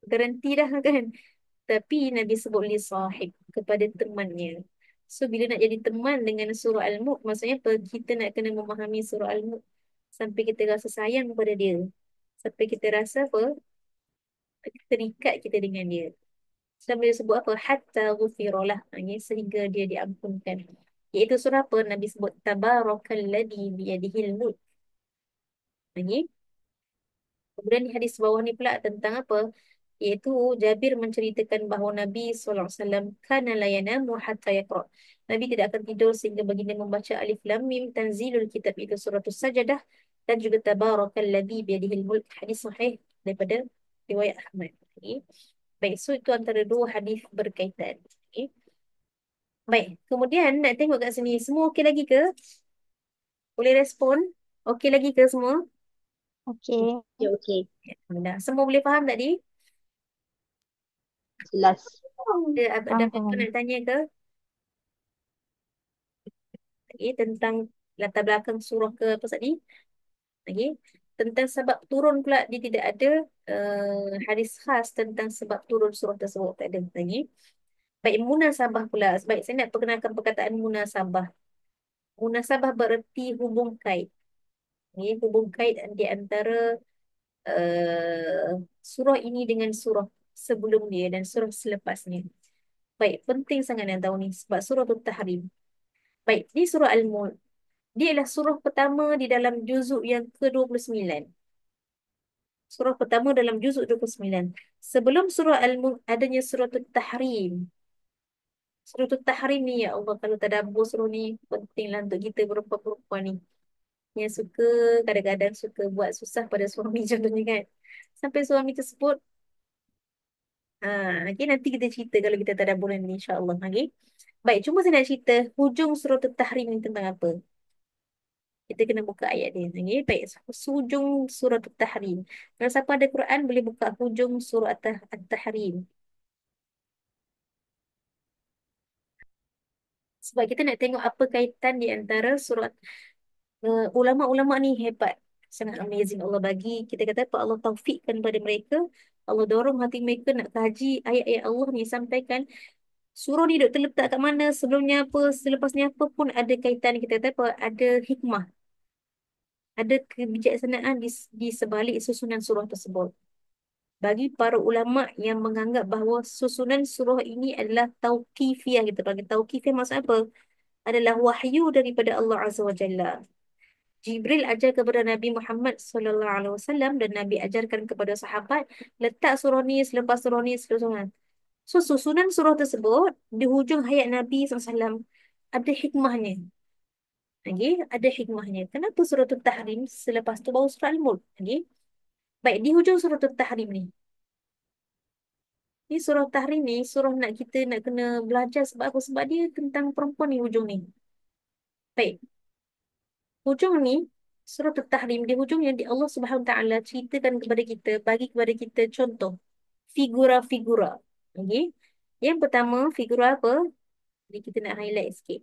garanti dah kan. Tapi Nabi sebut li sahib kepada temannya. So bila nak jadi teman dengan surah Al-Mulk, maksudnya apa? Kita nak kena memahami surah Al-Mulk sampai kita rasa sayang kepada dia. Sampai kita rasa apa? Terikat kita dengan dia. Sampai dia sebut apa? Hatta ghufiralah. Sehingga dia diampunkan. Iaitu surah apa? Nabi sebut Tabarakalladzi biyadihil mulk. Okay? Kemudian di hadis bawah ni pula tentang apa? Iaitu Jabir menceritakan bahawa Nabi SAW kana la yanamu hatta yaqra. Nabi tidak akan tidur sehingga baginda membaca Alif Lam Mim Tanzilul Kitab itu suratul Sajadah dan juga Tabarakalladzi biyadihil mulk. Hadis sahih daripada riwayat Ahmad. Okay. Baik, so itu antara dua hadis berkaitan. Okay. Baik, kemudian nak tengok kat sini semua okey lagi ke? Boleh respon? Okey lagi ke semua? Okey, okey. Alhamdulillah. Semua boleh faham tadi? Jelas. Ada Faham, apa faham. nak tanya ke? Tentang latar belakang surah ke apa tadi? Okay. Tentang sebab turun pula dia tidak ada hadis khas tentang sebab turun surah tersebut. Tak ada lagi. Baik, munasabah pula. Baik, saya nak perkenalkan perkataan munasabah. Munasabah bererti hubung kait. Hubung kait di antara surah ini dengan surah sebelum dia dan surah selepasnya. Baik, penting sangat yang tahu ni sebab surah Tahrim. Baik, di surah Al-Mulk. Dia adalah surah pertama di dalam juzuk yang ke-29. Surah pertama dalam juzuk 29. Sebelum surah Al-Mulk adanya surah Tahrim. Surah Tahrim ni, ya Allah, kalau tadabbur surah ni pentinglah untuk kita perempuan-perempuan ni. Yang suka, kadang-kadang suka buat susah pada suami contohnya kan. Sampai suami tersebut, okay, nanti kita cerita kalau kita tadabbur ni insyaAllah. Okay. Baik, cuma saya nak cerita hujung surah Tahrim ni tentang apa. Kita kena buka ayat dia. Okay. Baik, hujung surah Tahrim. Kalau siapa ada Quran, boleh buka hujung surah At-Tahrim. Sebab kita nak tengok apa kaitan di antara surat. Ulama-ulama ni hebat. Sangat amazing Allah bagi. Kita kata apa? Allah taufikkan pada mereka. Allah dorong hati mereka nak kaji ayat-ayat Allah ni. Sampaikan surah ni duk terletak kat mana. Sebelumnya apa. Selepasnya apa pun ada kaitan. Kita kata apa? Ada hikmah. Ada kebijaksanaan di sebalik susunan surah tersebut. Bagi para ulama yang menganggap bahawa susunan surah ini adalah tauqifiyah. Kita panggil tauqifiyah maksud apa? Adalah wahyu daripada Allah Azza wa Jalla. Jibril ajar kepada Nabi Muhammad sallallahu alaihi wasallam dan Nabi ajarkan kepada sahabat letak surah ni selepas surah ni selepas. So susunan surah tersebut di hujung hayat Nabi SAW ada hikmahnya. Okay, ada hikmahnya. Kenapa surah Tahrim selepas tu baru surah Al-Mulk? Okay. Baik, di hujung surah Tahrim ni. Ni surah Tahrim ni surah nak kita nak kena belajar sebab apa? Sebab dia tentang perempuan ni hujung ni. Baik, hujung ni surah Tahrim di hujungnya di Allah Subhanahu Wa Taala ceritakan kepada kita, bagi kepada kita contoh figura-figura. Okey. Yang pertama figura apa? Jadi kita nak highlight sikit.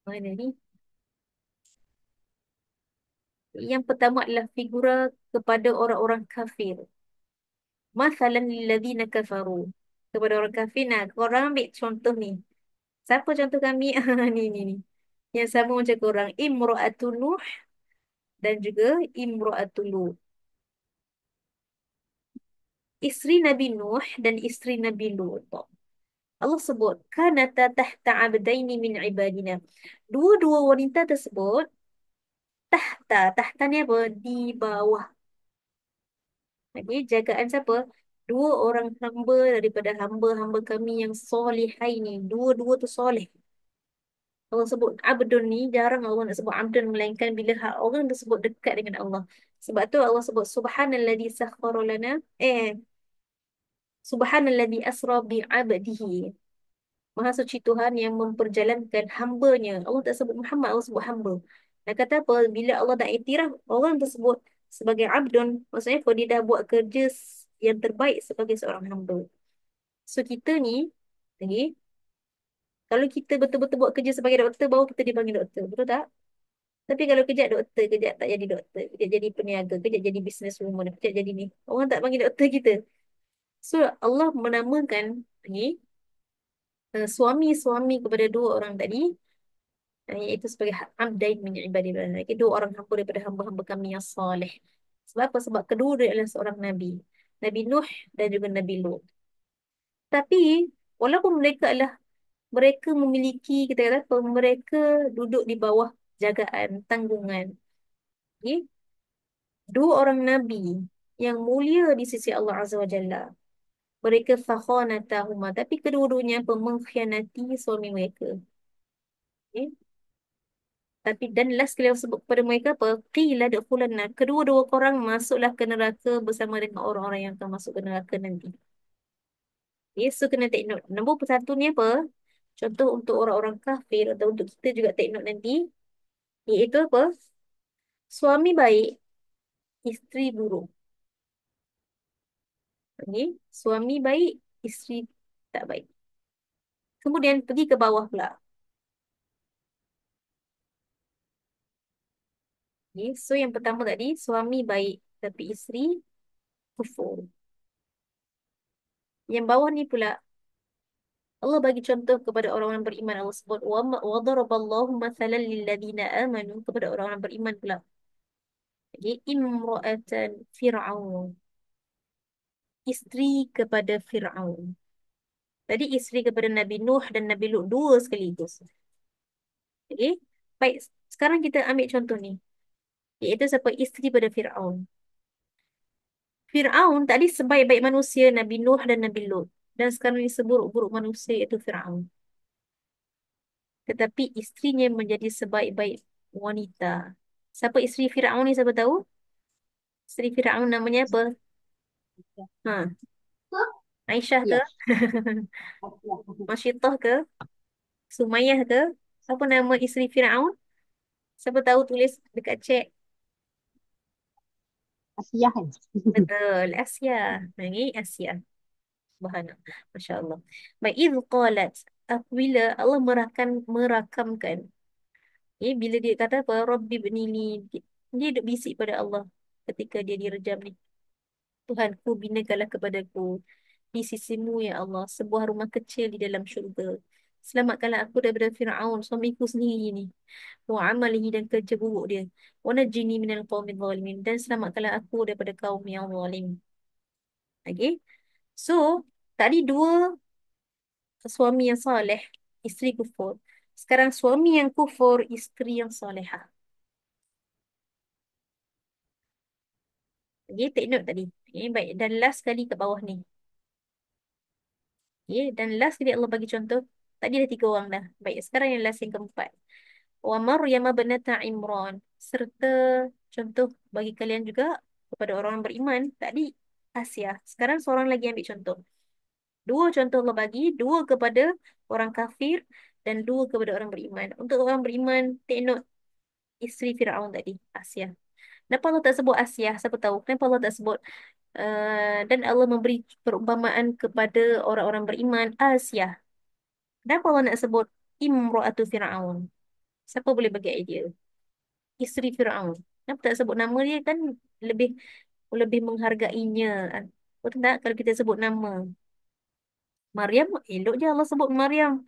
Mana ni? Yang pertama adalah figura kepada orang-orang kafir. Mathalan lilladzina kafaru. Kepada orang kafir. Nah, korang ambil contoh ni. Siapa contoh kami? Ni. Yang sama macam korang. Imra'atun Nuh dan juga Imra'atul Lut. Isteri Nabi Nuh dan isteri Nabi Lut. Allah sebut, kanata tahta abdaini min ibadina. Dua-dua wanita tersebut, tahta ni apa? Di bawah. Jadi, jagaan siapa? Dua orang hamba daripada hamba-hamba kami yang solihai ni. Dua-dua tu soleh. Allah sebut abdun ni, jarang Allah nak sebut abdun, melainkan bila orang tersebut dekat dengan Allah. Sebab tu Allah sebut, Subhanalladzi sakhkhara lana, Subhanalladzi asra bi'abdihi. Maha suci Tuhan yang memperjalankan hambanya. Allah tak sebut Muhammad, Allah sebut hamba. Dan kata apa? Bila Allah dah iktiraf orang tersebut sebagai abdun, maksudnya apa? Dia dah buat kerja yang terbaik sebagai seorang hamba. So kita ni, okay, kalau kita betul-betul buat kerja sebagai doktor, baru kita dipanggil doktor. Betul tak? Tapi kalau kejap doktor, kejap tak jadi doktor. Kejap jadi peniaga, kejap jadi businesswoman, kejap jadi ni. Orang tak panggil doktor kita. So Allah menamakan ni suami-suami kepada dua orang tadi, iaitu sebagai abdain min ibadillah. Dua orang hamba daripada hamba-hamba kami yang soleh. Sebab apa? Sebab kedua dia adalah seorang Nabi. Nabi Nuh dan juga Nabi Lut. Tapi, walaupun mereka memiliki, kita kata apa, mereka duduk di bawah jagaan, tanggungan. Okay? Dua orang Nabi yang mulia di sisi Allah Azza wa Jalla. Mereka fakhanatahuma. Tapi kedua-duanya mengkhianati suami mereka. Okay? Tapi dan last kali aku sebut kepada mereka apa? Qila dukhulanna. Kedua-dua korang masuklah ke neraka bersama dengan orang-orang yang akan masuk ke neraka nanti. Okay, so kena take note. Nombor satu ni apa? Contoh untuk orang-orang kafir atau untuk kita juga take note nanti. Iaitu apa? Suami baik, isteri buruk. Okay? Suami baik, isteri tak baik. Kemudian pergi ke bawah pula. Okay? So yang pertama tadi, suami baik tapi isteri kufur. Yang bawah ni pula, Allah bagi contoh kepada orang-orang beriman. Allah sebut wa daraballahu mathalan lilladzina amanu, kepada orang-orang beriman pula. Okay, imra'atan Fir'aun, isteri kepada Fir'aun. Tadi isteri kepada Nabi Nuh dan Nabi Lut, dua sekaligus. Okay, baik, sekarang kita ambil contoh ni, iaitu siapa? Isteri pada Fir'aun. Fir'aun tadi sebaik-baik manusia Nabi Nuh dan Nabi Lut. Dan sekarang ini seburuk-buruk manusia iaitu Fir'aun. Tetapi istrinya menjadi sebaik-baik wanita. Siapa isteri Fir'aun ni, siapa tahu? Isteri Fir'aun namanya apa? Ha, Aisyah ke? Asia. Masyitah ke? Sumayyah ke? Apa nama isteri Fir'aun? Siapa tahu, tulis dekat chat. Asia kan? Betul, Asia. Lagi Asia. Subhanallah. Masya Allah. Baik, idh qalat. Apabila Allah merakamkan. Bila dia kata apa? Rabbi bnili. Dia duk bisik pada Allah ketika dia direjam ni. Tuhanku, binakanlah kepadaku di sisimu ya Allah sebuah rumah kecil di dalam syurga. Selamatkanlah aku daripada Fir'aun, suamiku sendiri ni. Wa amalihi, dan kerja buruk dia. Wa najini minal qawmi zalimin, dan selamatkanlah aku daripada kaum yang zalim. Okay. So, tadi dua suami yang saleh, isteri kufur. Sekarang suami yang kufur, isteri yang salehah. Okay, take note tadi. Okay, baik. Dan last sekali kat bawah ni. Okay, dan last sekali Allah bagi contoh. Tadi dah tiga orang dah. Baik, sekarang yang last yang keempat. Wa Maryam binata Imran. Serta contoh bagi kalian juga kepada orang beriman. Tadi Asia. Sekarang seorang lagi ambil contoh. Dua contoh Allah bagi. Dua kepada orang kafir dan dua kepada orang beriman. Untuk orang beriman, take note isteri Firaun tadi, Asia. Kenapa Allah tak sebut Asia? Siapa tahu? Kenapa Allah tak sebut dan Allah memberi perumpamaan kepada orang-orang beriman Asia. Kenapa Allah nak sebut Imra'atu Fir'aun? Siapa boleh bagi idea? Isteri Fir'aun. Kenapa tak sebut nama dia, kan lebih lebih menghargainya. Betul tak kalau kita sebut nama? Maryam, elok je Allah sebut Maryam.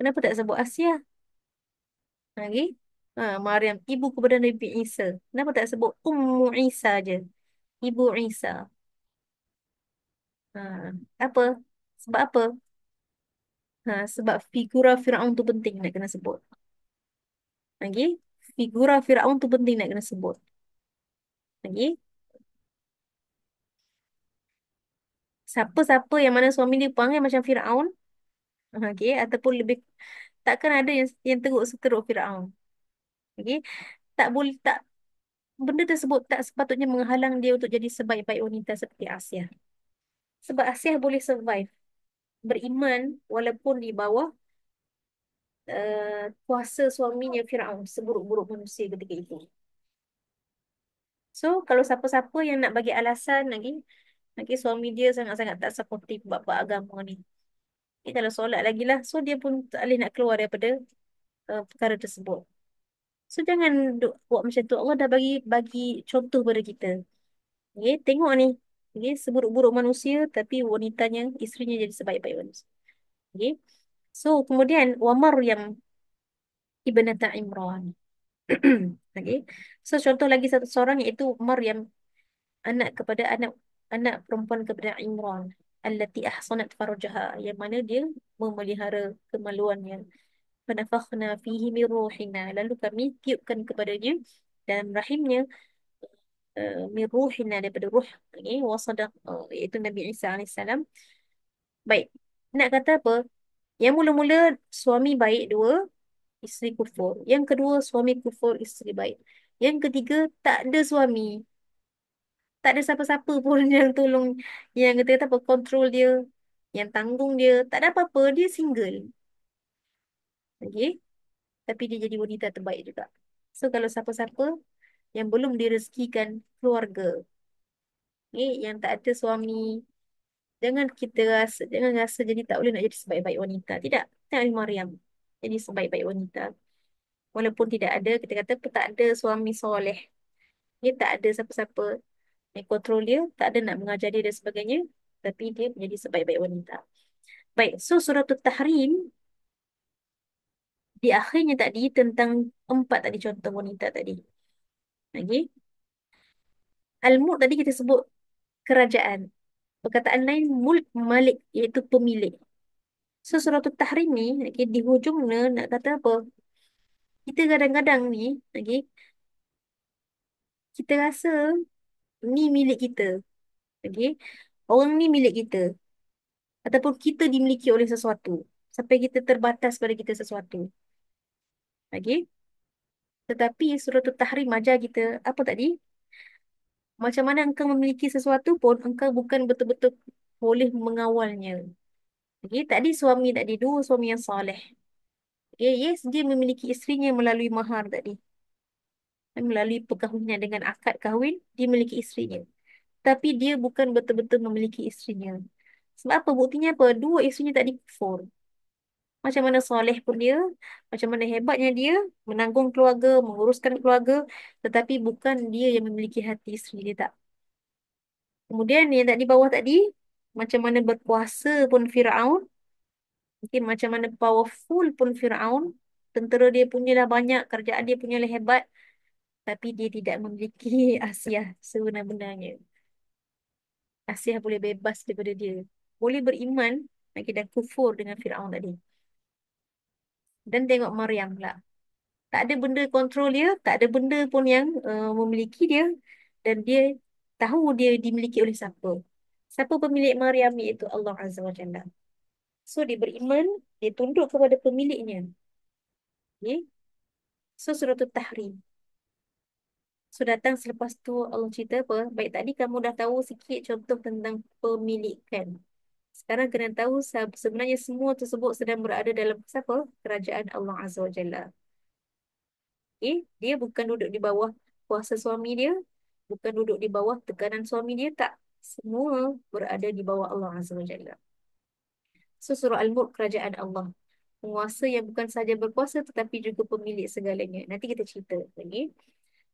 Kenapa tak sebut Asia? Lagi? Maryam, ibu kepada Nabi Isa. Kenapa tak sebut Ummu Isa je? Ibu Isa. Ha, apa? Sebab apa? Sebab figura Firaun tu penting nak kena sebut. Lagi, figura Firaun tu penting nak kena sebut. Lagi, siapa-siapa yang mana suami dia panggil macam Firaun, okey, ataupun lebih, takkan ada yang teruk seteruk Firaun. Okey, tak boleh, tak, benda tersebut tak sepatutnya menghalang dia untuk jadi sebaik-baik wanita seperti Asia. Sebab Asia boleh survive, beriman walaupun di bawah kuasa suaminya Firaun, seburuk-buruk manusia ketika itu. So, kalau siapa-siapa yang nak bagi alasan lagi, suami dia sangat-sangat tak supportive bab agama ni. Kalau solat lagi lah, so dia pun tak boleh nak keluar daripada perkara tersebut. So, jangan buat macam tu. Allah dah bagi bagi contoh pada kita. Okay, tengok ni. Okay, seburuk-buruk manusia, tapi wanitanya, isterinya jadi sebaik-baik manusia. Okay. So, kemudian, wa Maryam ibnata Imran. Okay. So, contoh lagi satu seorang iaitu Maryam, anak kepada anak anak perempuan kepada Imran, allati ahsanat farjaha, yang mana dia memelihara kemaluannya. Fanafakhna fihi min ruhina, lalu kami tiupkan kepadanya dalam rahimnya min ruhina, daripada ruh, okay, wasadaq, iaitu Nabi Isa alaihissalam. Baik, nak kata apa? Yang mula-mula suami baik dua, isteri kufur. Yang kedua suami kufur, isteri baik. Yang ketiga tak ada suami, tak ada siapa-siapa pun yang tolong, yang kata apa, kontrol dia, yang tanggung dia, tak ada apa-apa, dia single. Okey, tapi dia jadi wanita terbaik juga. So kalau siapa-siapa yang belum direzekikan keluarga, yang tak ada suami, jangan rasa jadi tak boleh nak jadi sebaik-baik wanita. Tidak, tak ada Maryam jadi sebaik-baik wanita. Walaupun tidak ada, kita kata tak ada suami soleh, dia tak ada siapa-siapa yang kontrol dia, tak ada nak mengajar dia dan sebagainya, tapi dia menjadi sebaik-baik wanita. Baik, so surah Tahrim di akhirnya tadi tentang empat tadi contoh wanita tadi. Okey. Al-Mulk tadi kita sebut kerajaan. Perkataan lain mulk, malik, iaitu pemilik. So surah Tahrim ni, okay, di hujungnya nak kata apa? Kita kadang-kadang ni, okay, kita rasa ni milik kita. Okay. Orang ni milik kita. Ataupun kita dimiliki oleh sesuatu. Sampai kita terbatas pada kita sesuatu. Okey. Tetapi surah Tahrim ajar kita, apa tadi? Macam mana engkau memiliki sesuatu pun, engkau bukan betul-betul boleh mengawalnya. Okey. Tadi suami tadi, dua suami yang soleh. Okey. Yes, dia memiliki isterinya melalui mahar tadi. Dan melalui perkahwinan dengan akad kahwin, dia memiliki isterinya. Tapi dia bukan betul-betul memiliki isterinya. Sebab apa? Buktinya apa? Dua isterinya tadi kufur. Macam mana soleh pun dia, macam mana hebatnya dia menanggung keluarga, menguruskan keluarga, tetapi bukan dia yang memiliki hati isteri dia, tak. Kemudian yang tak di bawah tadi, macam mana berkuasa pun Firaun, mungkin macam mana powerful pun Firaun, tentera dia punya dah banyak, kerajaan dia punya dah hebat, tapi dia tidak memiliki Asiah sebenar-benarnya. Asiah boleh bebas daripada dia. Boleh beriman, lagi dah kufur dengan Firaun tadi. Dan tengok Maryam pula. Tak ada benda kontrol dia, tak ada benda pun yang memiliki dia, dan dia tahu dia dimiliki oleh siapa. Siapa pemilik Maryam, iaitu Allah Azza wa Jalla. So dia beriman, dia tunduk kepada pemiliknya. Okay? So surah Tahrim. So datang selepas tu Allah cerita apa? Baik, tadi kamu dah tahu sikit contoh tentang pemilikan. Sekarang kena tahu sebenarnya semua tersebut sedang berada dalam siapa? Kerajaan Allah Azza wa Jalla. Dia bukan duduk di bawah kuasa suami dia, bukan duduk di bawah tekanan suami dia, tak. Semua berada di bawah Allah Azza wa Jalla. So surah Al-Mulk, kerajaan Allah. Penguasa yang bukan sahaja berkuasa tetapi juga pemilik segalanya. Nanti kita cerita lagi.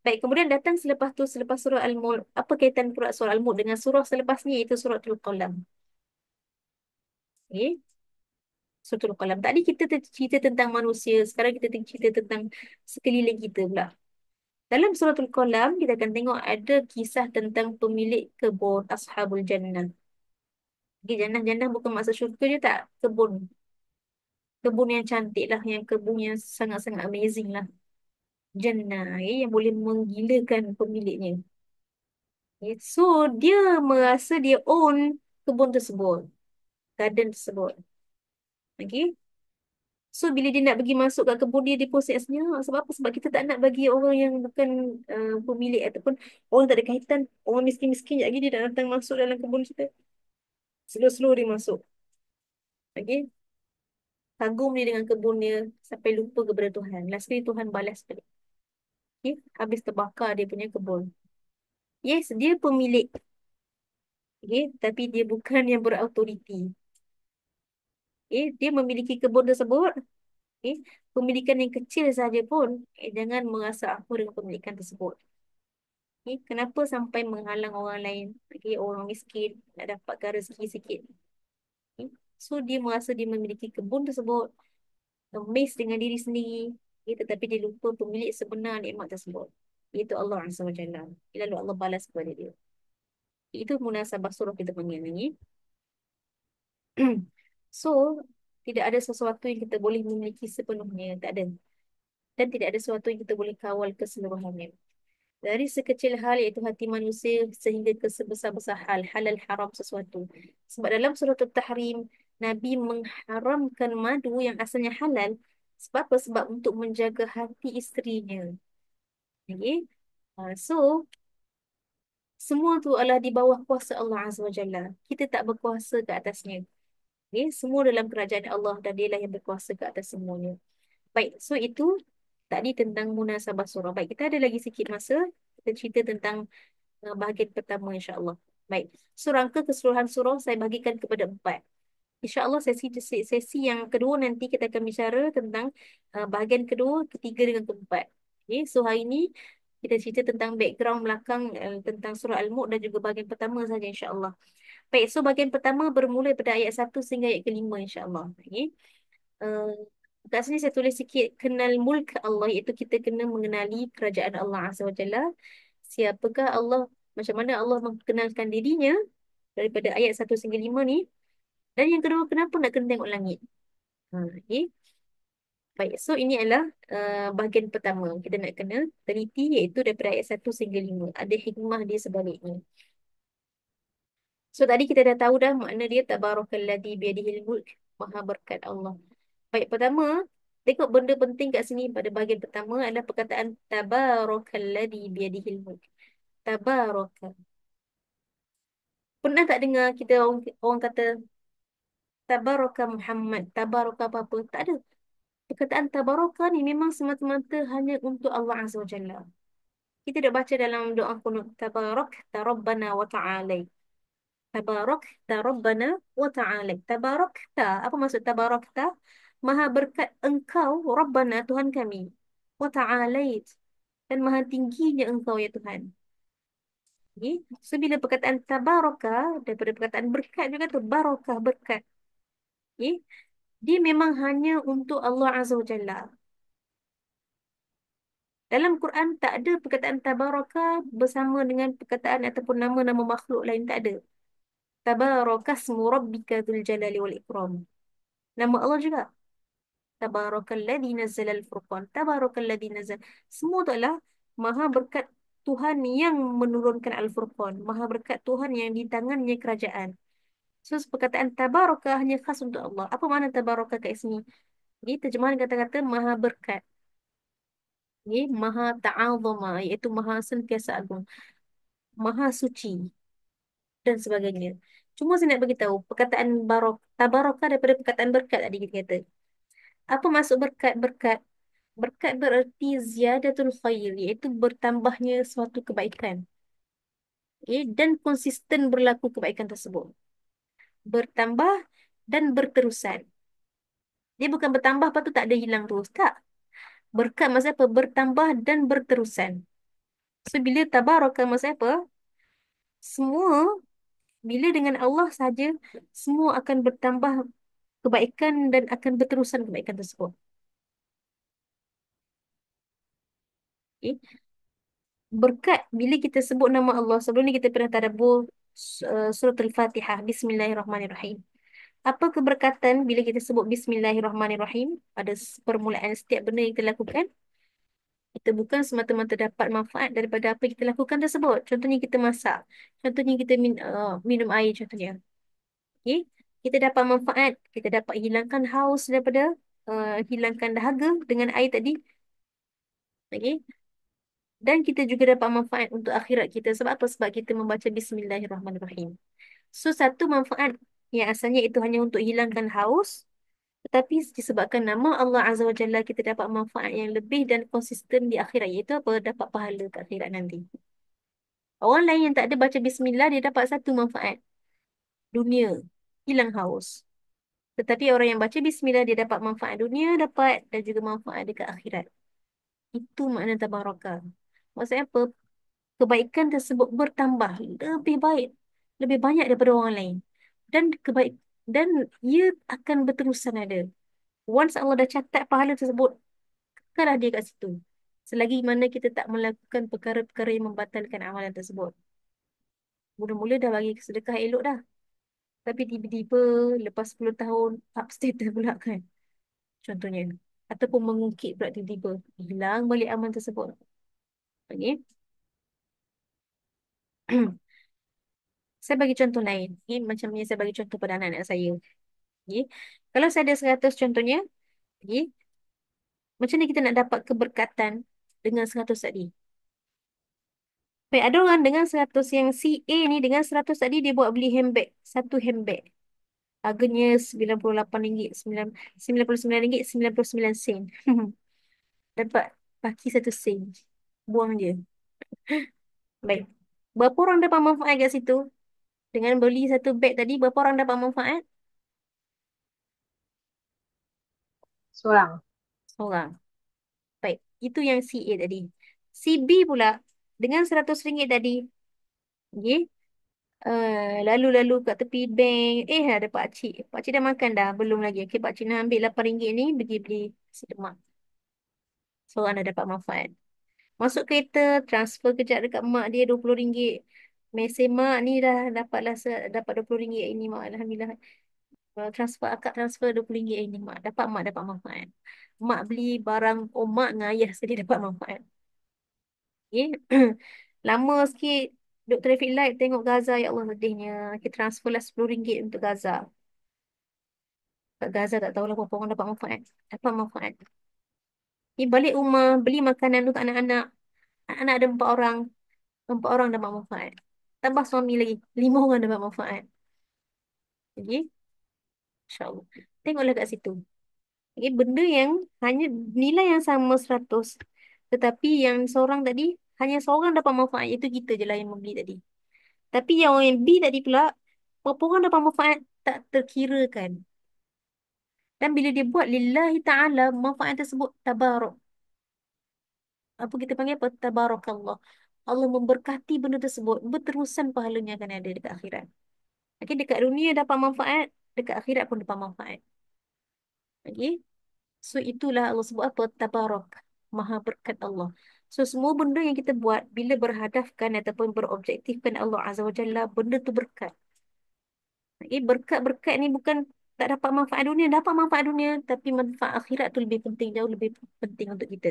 Baik, kemudian datang selepas tu, selepas surah Al-Mulk. Apa kaitan pula surah Al-Mulk dengan surah selepas ni, iaitu surah Al-Qalam. Okay. Surah Al-Qalam. Tadi kita cerita tentang manusia. Sekarang kita cerita tentang sekeliling kita pula. Dalam suratul Qalam, kita akan tengok ada kisah tentang pemilik kebun Ashabul Jannah. Okay, jannah-jannah bukan maksud syurga je, tak. Kebun. Kebun yang cantik lah. Yang kebun yang sangat-sangat amazing lah. Jannah. Yang boleh menggilakan pemiliknya. So, dia merasa dia own kebun tersebut. Garden tersebut. Okay. So, bila dia nak pergi masuk kat kebun dia, dia prosesnya. Sebab apa? Sebab kita tak nak bagi orang yang bukan pemilik ataupun orang tak ada kaitan. Orang miskin-miskin sekejap lagi dia nak datang masuk dalam kebun kita. Slow-slow dia masuk. Okay. Kagum dia dengan kebun dia sampai lupa kepada Tuhan. Last kali Tuhan balas balik. Okay. Habis terbakar dia punya kebun. Yes, dia pemilik. Okay. Tapi dia bukan yang berautoriti. Okay. Dia memiliki kebun tersebut. Okay. Pemilikan yang kecil saja pun, jangan merasa apa dengan pemilikan tersebut. Okay. Kenapa sampai menghalang orang lain? Okay. Orang miskin nak dapatkan rezeki sikit. Okay. So, dia merasa dia memiliki kebun tersebut, amazed dengan diri sendiri, okay, tetapi dia lupa pemilik sebenar nikmat tersebut, iaitu Allah Azza wa Jalla. Lalu Allah balas kepada dia. Itu munasabah surah kita panggil ni. So, tidak ada sesuatu yang kita boleh memiliki sepenuhnya. Tak ada. Dan tidak ada sesuatu yang kita boleh kawal keseluruhannya. Dari sekecil hal iaitu hati manusia sehingga ke sebesar-besar hal, halal haram sesuatu. Sebab dalam surah At-Tahrim, Nabi mengharamkan madu yang asalnya halal. Sebab apa? Sebab untuk menjaga hati isterinya. Okay? So, semua tu adalah di bawah kuasa Allah Azza wa Jalla. Kita tak berkuasa ke atasnya. Okay? Semua dalam kerajaan Allah dan dialah yang berkuasa ke atas semuanya. Baik, so itu tadi tentang munasabah surah. Baik, kita ada lagi sikit masa. Kita cerita tentang bahagian pertama, insyaAllah. Baik, so rangka keseluruhan surah saya bagikan kepada 4. InsyaAllah sesi yang kedua nanti kita akan bicara tentang bahagian kedua, ketiga dengan keempat. Okay, so hari ini kita cerita tentang background belakang tentang surah Al-Mulk dan juga bahagian pertama saja, insyaAllah. Baik, so bahagian pertama bermula pada ayat 1 sehingga ayat ke-5, insyaAllah. Okay. Uh, kat sini saya tulis sikit kenal mulk Allah, iaitu kita kena mengenali kerajaan Allah Azza wa Jalla. Siapakah Allah, macam mana Allah mengenalkan dirinya daripada ayat 1 hingga 5 ni. Dan yang kedua, kenapa nak kena tengok langit? Okay. Baik, so ini adalah bahagian pertama. Kita nak kena teliti, iaitu daripada ayat 1 hingga 5. Ada hikmah dia sebaliknya. So tadi kita dah tahu dah makna dia tabarakalladzi biyadihil mulk, maha berkat Allah. Baik, pertama, tengok benda penting kat sini pada bahagian pertama adalah perkataan tabarakalladzi biyadihil mulk. Tabaraka. Pernah tak dengar kita orang kata tabaraka Muhammad, tabaraka apa-apa? Tak ada. Perkataan tabaraka ni memang semata-mata hanya untuk Allah Azza wa Jalla. Kita dah baca dalam doa kunut tabarak rabbana wa ta'ala. Tabarak rabbana wa ta'ala. Tabarak apa maksud tabarak Maha berkat engkau Rabbana Tuhan kami. Wa ta'alait, dan maha tingginya engkau ya Tuhan. Okay? So bila perkataan tabaraka daripada perkataan berkat juga tu barakah berkat. Okay? Dia memang hanya untuk Allah Azza wa Jalla. Dalam Quran tak ada perkataan tabaraka bersama dengan perkataan ataupun nama-nama makhluk lain, tak ada. Tabarakasmu rabbika dzul jalali wal ikram. Nama Allah juga. Tabarakalladzi nazzala al-furqan. Tabarakalladzi nazzal. Semua tu adalah maha berkat Tuhan yang menurunkan al-furqan. Maha berkat Tuhan yang di tangannya kerajaan. So, perkataan tabaraka hanya khas untuk Allah. Apa makna tabaraka kat sini? Ini terjemahan kata-kata maha berkat. Ini maha ta'azama, iaitu maha sentiasa agung. Maha suci dan sebagainya. Cuma saya nak beritahu perkataan tabaraka daripada perkataan berkat tadi kita kata. Apa maksud berkat? Berkat. Berkat bererti ziyadatul khair, iaitu bertambahnya suatu kebaikan. Okay? Dan konsisten berlaku kebaikan tersebut. Bertambah dan berterusan. Dia bukan bertambah, lepas tu tak ada hilang terus. Tak. Berkat maksud apa? Bertambah dan berterusan. So, bila tabaraka maksud apa? Semua, bila dengan Allah saja, semua akan bertambah kebaikan dan akan berterusan kebaikan tersebut. Okay? Berkat, bila kita sebut nama Allah, sebelum ni kita pernah tadabbur surat Al-Fatihah, Bismillahirrahmanirrahim. Apa keberkatan bila kita sebut Bismillahirrahmanirrahim pada permulaan setiap benda yang kita lakukan? Kita bukan semata-mata dapat manfaat daripada apa yang kita lakukan tersebut. Contohnya kita masak. Contohnya kita minum air contohnya. Okay? Kita dapat manfaat. Kita dapat hilangkan haus daripada hilangkan dahaga dengan air tadi. Okay? Dan kita juga dapat manfaat untuk akhirat kita. Sebab apa? Sebab kita membaca Bismillahirrahmanirrahim. So, satu manfaat yang asalnya itu hanya untuk hilangkan haus. Tetapi disebabkan nama Allah Azza wa Jalla, kita dapat manfaat yang lebih dan konsisten di akhirat. Iaitu apa? Dapat pahala ke akhirat nanti. Orang lain yang tak ada baca Bismillah, dia dapat satu manfaat. Dunia. Hilang haus. Tetapi orang yang baca Bismillah, dia dapat manfaat dunia, dapat dan juga manfaat dekat akhirat. Itu makna tabarakah. Maksudnya apa? Kebaikan tersebut bertambah lebih baik, lebih banyak daripada orang lain. Dan dan ia akan berterusan ada. Once Allah dah catat pahala tersebut, kekallah dia kat situ. Selagi mana kita tak melakukan perkara-perkara yang membatalkan amalan tersebut. Mula-mula dah bagi sedekah elok dah. Tapi tiba-tiba lepas 10 tahun, up status pula kan. Contohnya. Ataupun mengungkit pula tiba-tiba. Hilang balik amal tersebut. Okay. Saya bagi contoh lain. Okay. Macam ni saya bagi contoh pada anak-anak saya. Okay. Kalau saya ada 100 contohnya. Okay. Macam ni kita nak dapat keberkatan dengan 100 tadi. Baik, ada orang dengan 100 yang si A ni dengan 100 tadi dia buat beli handbag. Satu handbag. Harganya RM98, 99 ringgit 99 sen. Dapat paki 1 sen. Buang je. Baik. Berapa orang dapat manfaat kat situ? Dengan beli satu beg tadi, berapa orang dapat manfaat? Seorang. Seorang. Baik. Itu yang si A tadi. Si B pula dengan RM100 tadi. Okay. Lalu-lalu kat tepi bank. Ada pakcik. Pakcik dah makan dah. Belum lagi. Okay, pakcik nak ambil RM8 ni. Pergi beli nasi lemak. Seorang dah dapat manfaat. Masuk kereta. Transfer kejap dekat mak dia RM20. Mesej mak ni dah dapat RM20 ini mak. Alhamdulillah. Transfer akak transfer RM20 ini mak. Mak dapat manfaat. Mak beli barang. Oh, mak dengan ayah sedih dapat manfaat. Okay. Lama sikit. Duduk traffic light tengok Gaza, ya Allah sedihnya. Kita transfer lah RM10 untuk Gaza. Kat Gaza tak tahulah berapa orang dapat manfaat. Dapat manfaat. Ni balik rumah, beli makanan untuk anak-anak. Anak-anak ada 4 orang. 4 orang dapat manfaat. Tambah suami lagi. 5 orang dapat manfaat. Jadi, insyaAllah. Tengoklah kat situ. Okay, benda yang hanya nilai yang sama 100. Tetapi yang seorang tadi, hanya seorang dapat manfaat. Itu kita je lah yang membeli tadi. Tapi yang orang yang B tadi pula, berapa orang dapat manfaat tak terkirakan. Dan bila dia buat lillahi ta'ala, manfaat tersebut tabaruk. Apa kita panggil apa? Tabarakallah. Allah memberkati benda tersebut. Berterusan pahalanya akan ada dekat akhirat. Okay, dekat dunia dapat manfaat, dekat akhirat pun dapat manfaat. Okay. So itulah Allah sebut apa? Tabarak. Maha berkat Allah. So semua benda yang kita buat bila berhadafkan ataupun berobjektifkan Allah Azza wa Jalla, benda tu berkat. Berkat-berkat ni bukan tak dapat manfaat dunia, dapat manfaat dunia, tapi manfaat akhirat tu lebih penting, jauh lebih penting untuk kita.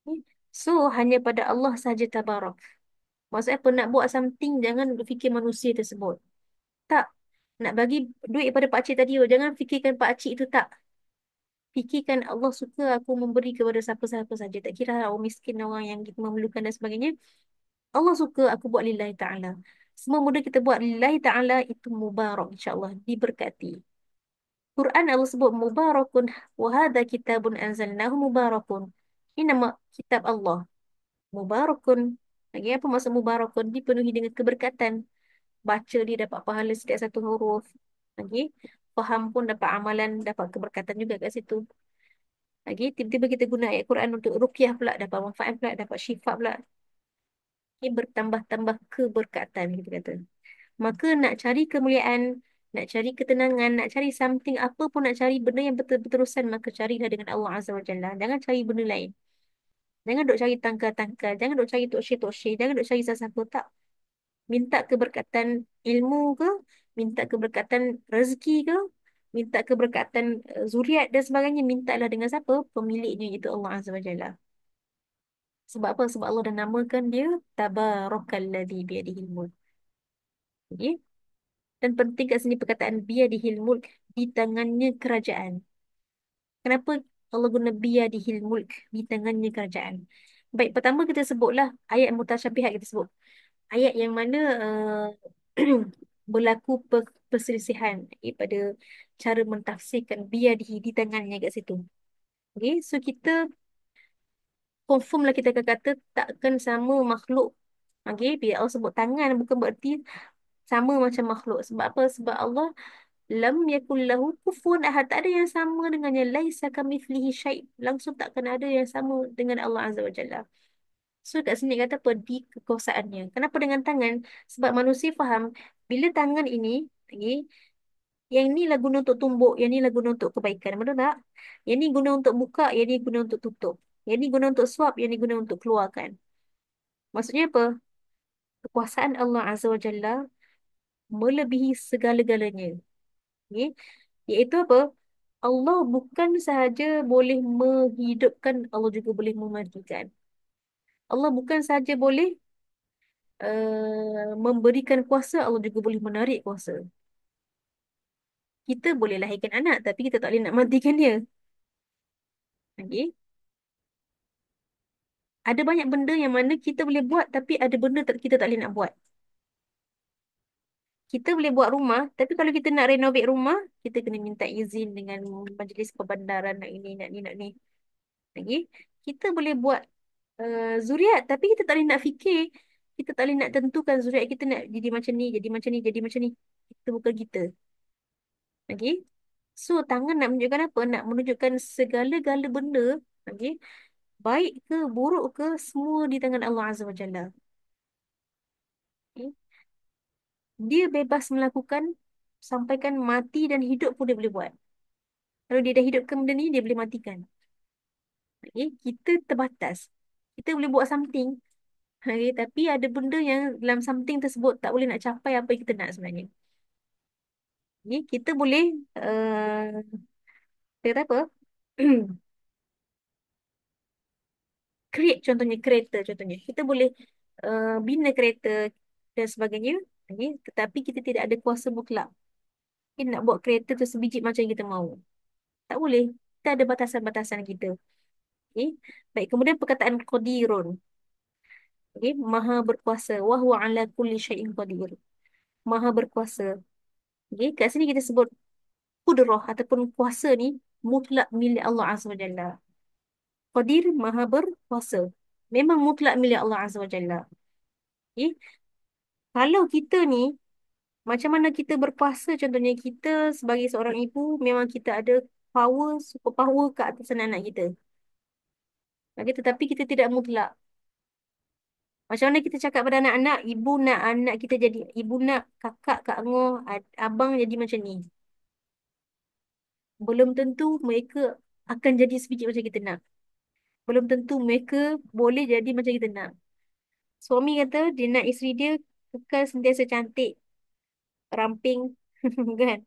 Okay. So hanya pada Allah sahaja tabarak. Maksudnya apa? Nak buat something, jangan fikir manusia tersebut. Tak. Nak bagi duit pada pakcik tadi, oh, jangan fikirkan pakcik itu tak. Fikirkan Allah suka aku memberi kepada siapa-siapa saja. Tak kira orang miskin, orang yang kita memerlukan dan sebagainya. Allah suka aku buat lillahi ta'ala. Semua benda kita buat lillahi ta'ala itu mubarak, insyaAllah. Diberkati. Quran Allah sebut mubarakun. Wahada kitabun anzalnahu mubarakun. Ini nama kitab Allah. Mubarakun. Lagi apa maksud mubarakun? Dipenuhi dengan keberkatan. Baca dia dapat pahala setiap satu huruf. Lagi, faham pun dapat amalan, dapat keberkatan juga kat situ. Lagi, tiba-tiba kita guna ayat Quran untuk ruqyah pula, dapat manfaat pula, dapat syifa pula. Ini bertambah-tambah keberkatan, kita kata. Maka nak cari kemuliaan, nak cari ketenangan, nak cari something, apa pun nak cari benda yang berterusan, maka carilah dengan Allah Azza wa Jalla. Jangan cari benda lain. Jangan duk cari tangkal-tangkal, jangan duk cari tok syih, jangan duk cari siapa-siapa, tak. Minta keberkatan ilmu ke, minta keberkatan rezeki ke, minta keberkatan zuriat dan sebagainya, mintalah dengan siapa? Pemiliknya, iaitu Allah Azza wa Jalla. Sebab apa? Sebab Allah dah namakan dia Tabarakalladzi biyadihil mulk. Okay? Dan penting kat sini perkataan biyadihil mulk, di tangannya kerajaan. Kenapa Allah guna biyadihil mulk, di tangannya kerajaan? Baik, pertama kita sebutlah ayat mutasyabihat, kita sebut ayat yang mana berlaku perselisihan pada cara mentafsirkan biyadihi, di tangannya kat situ. Okay, so kita confirm lah, kita akan kata takkan sama makhluk. Okay, bila Allah sebut tangan bukan berarti sama macam makhluk. Sebab apa? Sebab Allah lam yakul lahu kufuwan ahad. Tak ada yang sama dengannya. Laisa kamitslihi syai'. Langsung takkan ada yang sama dengan Allah Azza wa Jalla. So kat sini kata apa? Di kekuasaannya. Kenapa dengan tangan? Sebab manusia faham bila tangan ini, okay, yang ni lah guna untuk tumbuk, yang ni lah guna untuk kebaikan. Betul tak? Yang ni guna untuk buka, yang ni guna untuk tutup. Yang ni guna untuk suap, yang ni guna untuk keluarkan. Maksudnya apa? Kekuasaan Allah Azza wa Jalla melebihi segala-galanya. Okay? Iaitu apa? Allah bukan sahaja boleh menghidupkan, Allah juga boleh mematikan. Allah bukan sahaja boleh memberikan kuasa, Allah juga boleh menarik kuasa. Kita boleh lahirkan anak, tapi kita tak boleh nak matikan dia. Okay? Ada banyak benda yang mana kita boleh buat, tapi ada benda kita tak boleh nak buat. Kita boleh buat rumah, tapi kalau kita nak renovate rumah, kita kena minta izin dengan majlis perbandaran, nak ini, nak ni, nak ni. Okay? Kita boleh buat zuriat, tapi kita tak boleh nak fikir, kita tak boleh nak tentukan zuriat kita nak jadi macam ni, jadi macam ni, jadi macam ni. Itu bukan kita. Okay? So, tangan nak menunjukkan apa? Nak menunjukkan segala-gala benda, okay, baik ke, buruk ke, semua di tangan Allah Azza wa Jalla. Okay? Dia bebas melakukan, sampaikan mati dan hidup pun dia boleh buat. Kalau dia dah hidupkan benda ni, dia boleh matikan. Okay? Kita terbatas. Kita boleh buat something, okay, tapi ada benda yang dalam something tersebut tak boleh nak capai apa yang kita nak sebenarnya. Ni kita boleh kita kata apa? Create, contohnya kereta contohnya. Kita boleh bina kereta dan sebagainya. Okay? Tetapi kita tidak ada kuasa mutlak. Kita nak buat kereta tu sebiji macam yang kita mahu. Tak boleh. Kita ada batasan-batasan kita. Okay? Baik, kemudian perkataan qadirun. Okay? Maha berkuasa. Wa huwa ala kulli syai'in qadir. Maha berkuasa. Okay? Kat sini kita sebut kudrah ataupun kuasa ni mutlak milik Allah Azza wa Jalla. Qadir maha berkuasa. Memang mutlak milik Allah Azza wa Jalla. Okay? Kalau kita ni, macam mana kita berkuasa, contohnya kita sebagai seorang ibu, memang kita ada power, super power ke atas anak-anak kita. Okay? Tetapi kita tidak mutlak. Macam mana kita cakap pada anak-anak, ibu nak anak kita jadi, ibu nak kakak, kak Ngoh, abang jadi macam ni. Belum tentu mereka akan jadi sebiji macam kita nak. Belum tentu mereka boleh jadi macam kita nak. Suami kata dia nak isteri dia kekal sentiasa cantik, ramping, kan?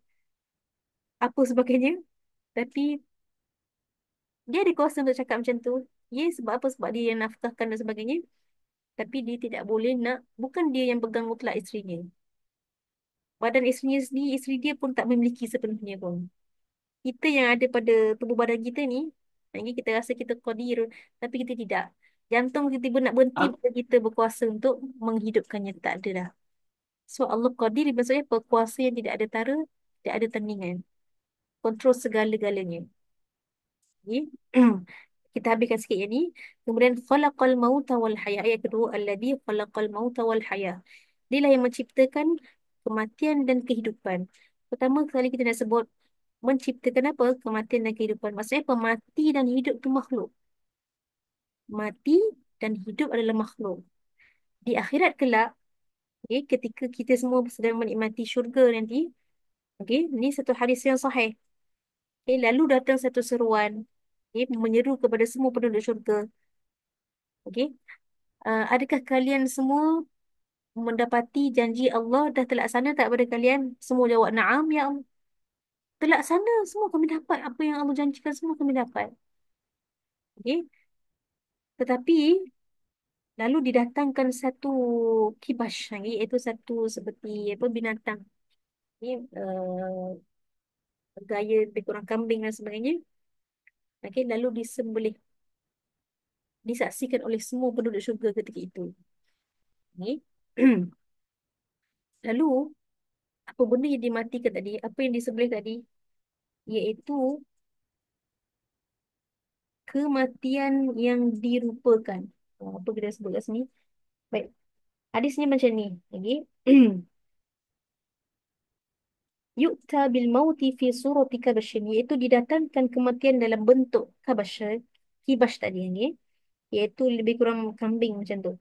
Apa sebagainya. Tapi dia ada kuasa untuk cakap macam tu. Ya, sebab apa? Sebab dia yang nafkahkan dan sebagainya. Tapi dia tidak boleh nak, bukan dia yang pegang mutlak isterinya. Badan isterinya sendiri, isteri dia pun tak memiliki sepenuhnya pun. Kita yang ada pada tubuh badan kita ni, lagi kita rasa kita qadir, tapi kita tidak. Jantung tiba-tiba nak berhenti bila kita berkuasa untuk menghidupkannya. Tak ada dah. So Allah qadir maksudnya berkuasa yang tidak ada tara, tidak ada tandingan. Kontrol segala-galanya. Okay? Kita habiskan sikit yang ni. Kemudian khalaqal mauta wal haya. Ayat kedua, alladzi khalaqal mauta wal haya. Dialah yang menciptakan kematian dan kehidupan. Pertama kali kita nak sebut menciptakan apa? Kematian dan kehidupan. Maksudnya apa? Mati dan hidup tu makhluk. Mati dan hidup adalah makhluk. Di akhirat kelak, okay, ketika kita semua sedang menikmati syurga nanti, okay, ni satu hadis yang sahih. Okay, lalu datang satu seruan, okay, menyeru kepada semua penduduk syurga. Okay, adakah kalian semua mendapati janji Allah dah terlaksana tak pada kalian? Semua jawab, na'am ya Allah. Terlaksana, semua kami dapat. Apa yang Allah janjikan semua kami dapat. Okay. Tetapi lalu didatangkan satu kibas lagi, iaitu satu seperti apa binatang ni, gaya lebih kurang kambing dan sebagainya. Okay, lalu disembelih, disaksikan oleh semua penduduk syurga ketika itu. Okay. Lalu apa benda yang dimatikan tadi, apa yang disembelih tadi, iaitu kematian yang dirupakan. Apa kita sebut kat sini? Baik, hadisnya macam ni. Okay. Yu'ta bil mauti fi surati kabashin, iaitu didatangkan kematian dalam bentuk kabasy, kibas tadi ni, iaitu lebih kurang kambing macam tu.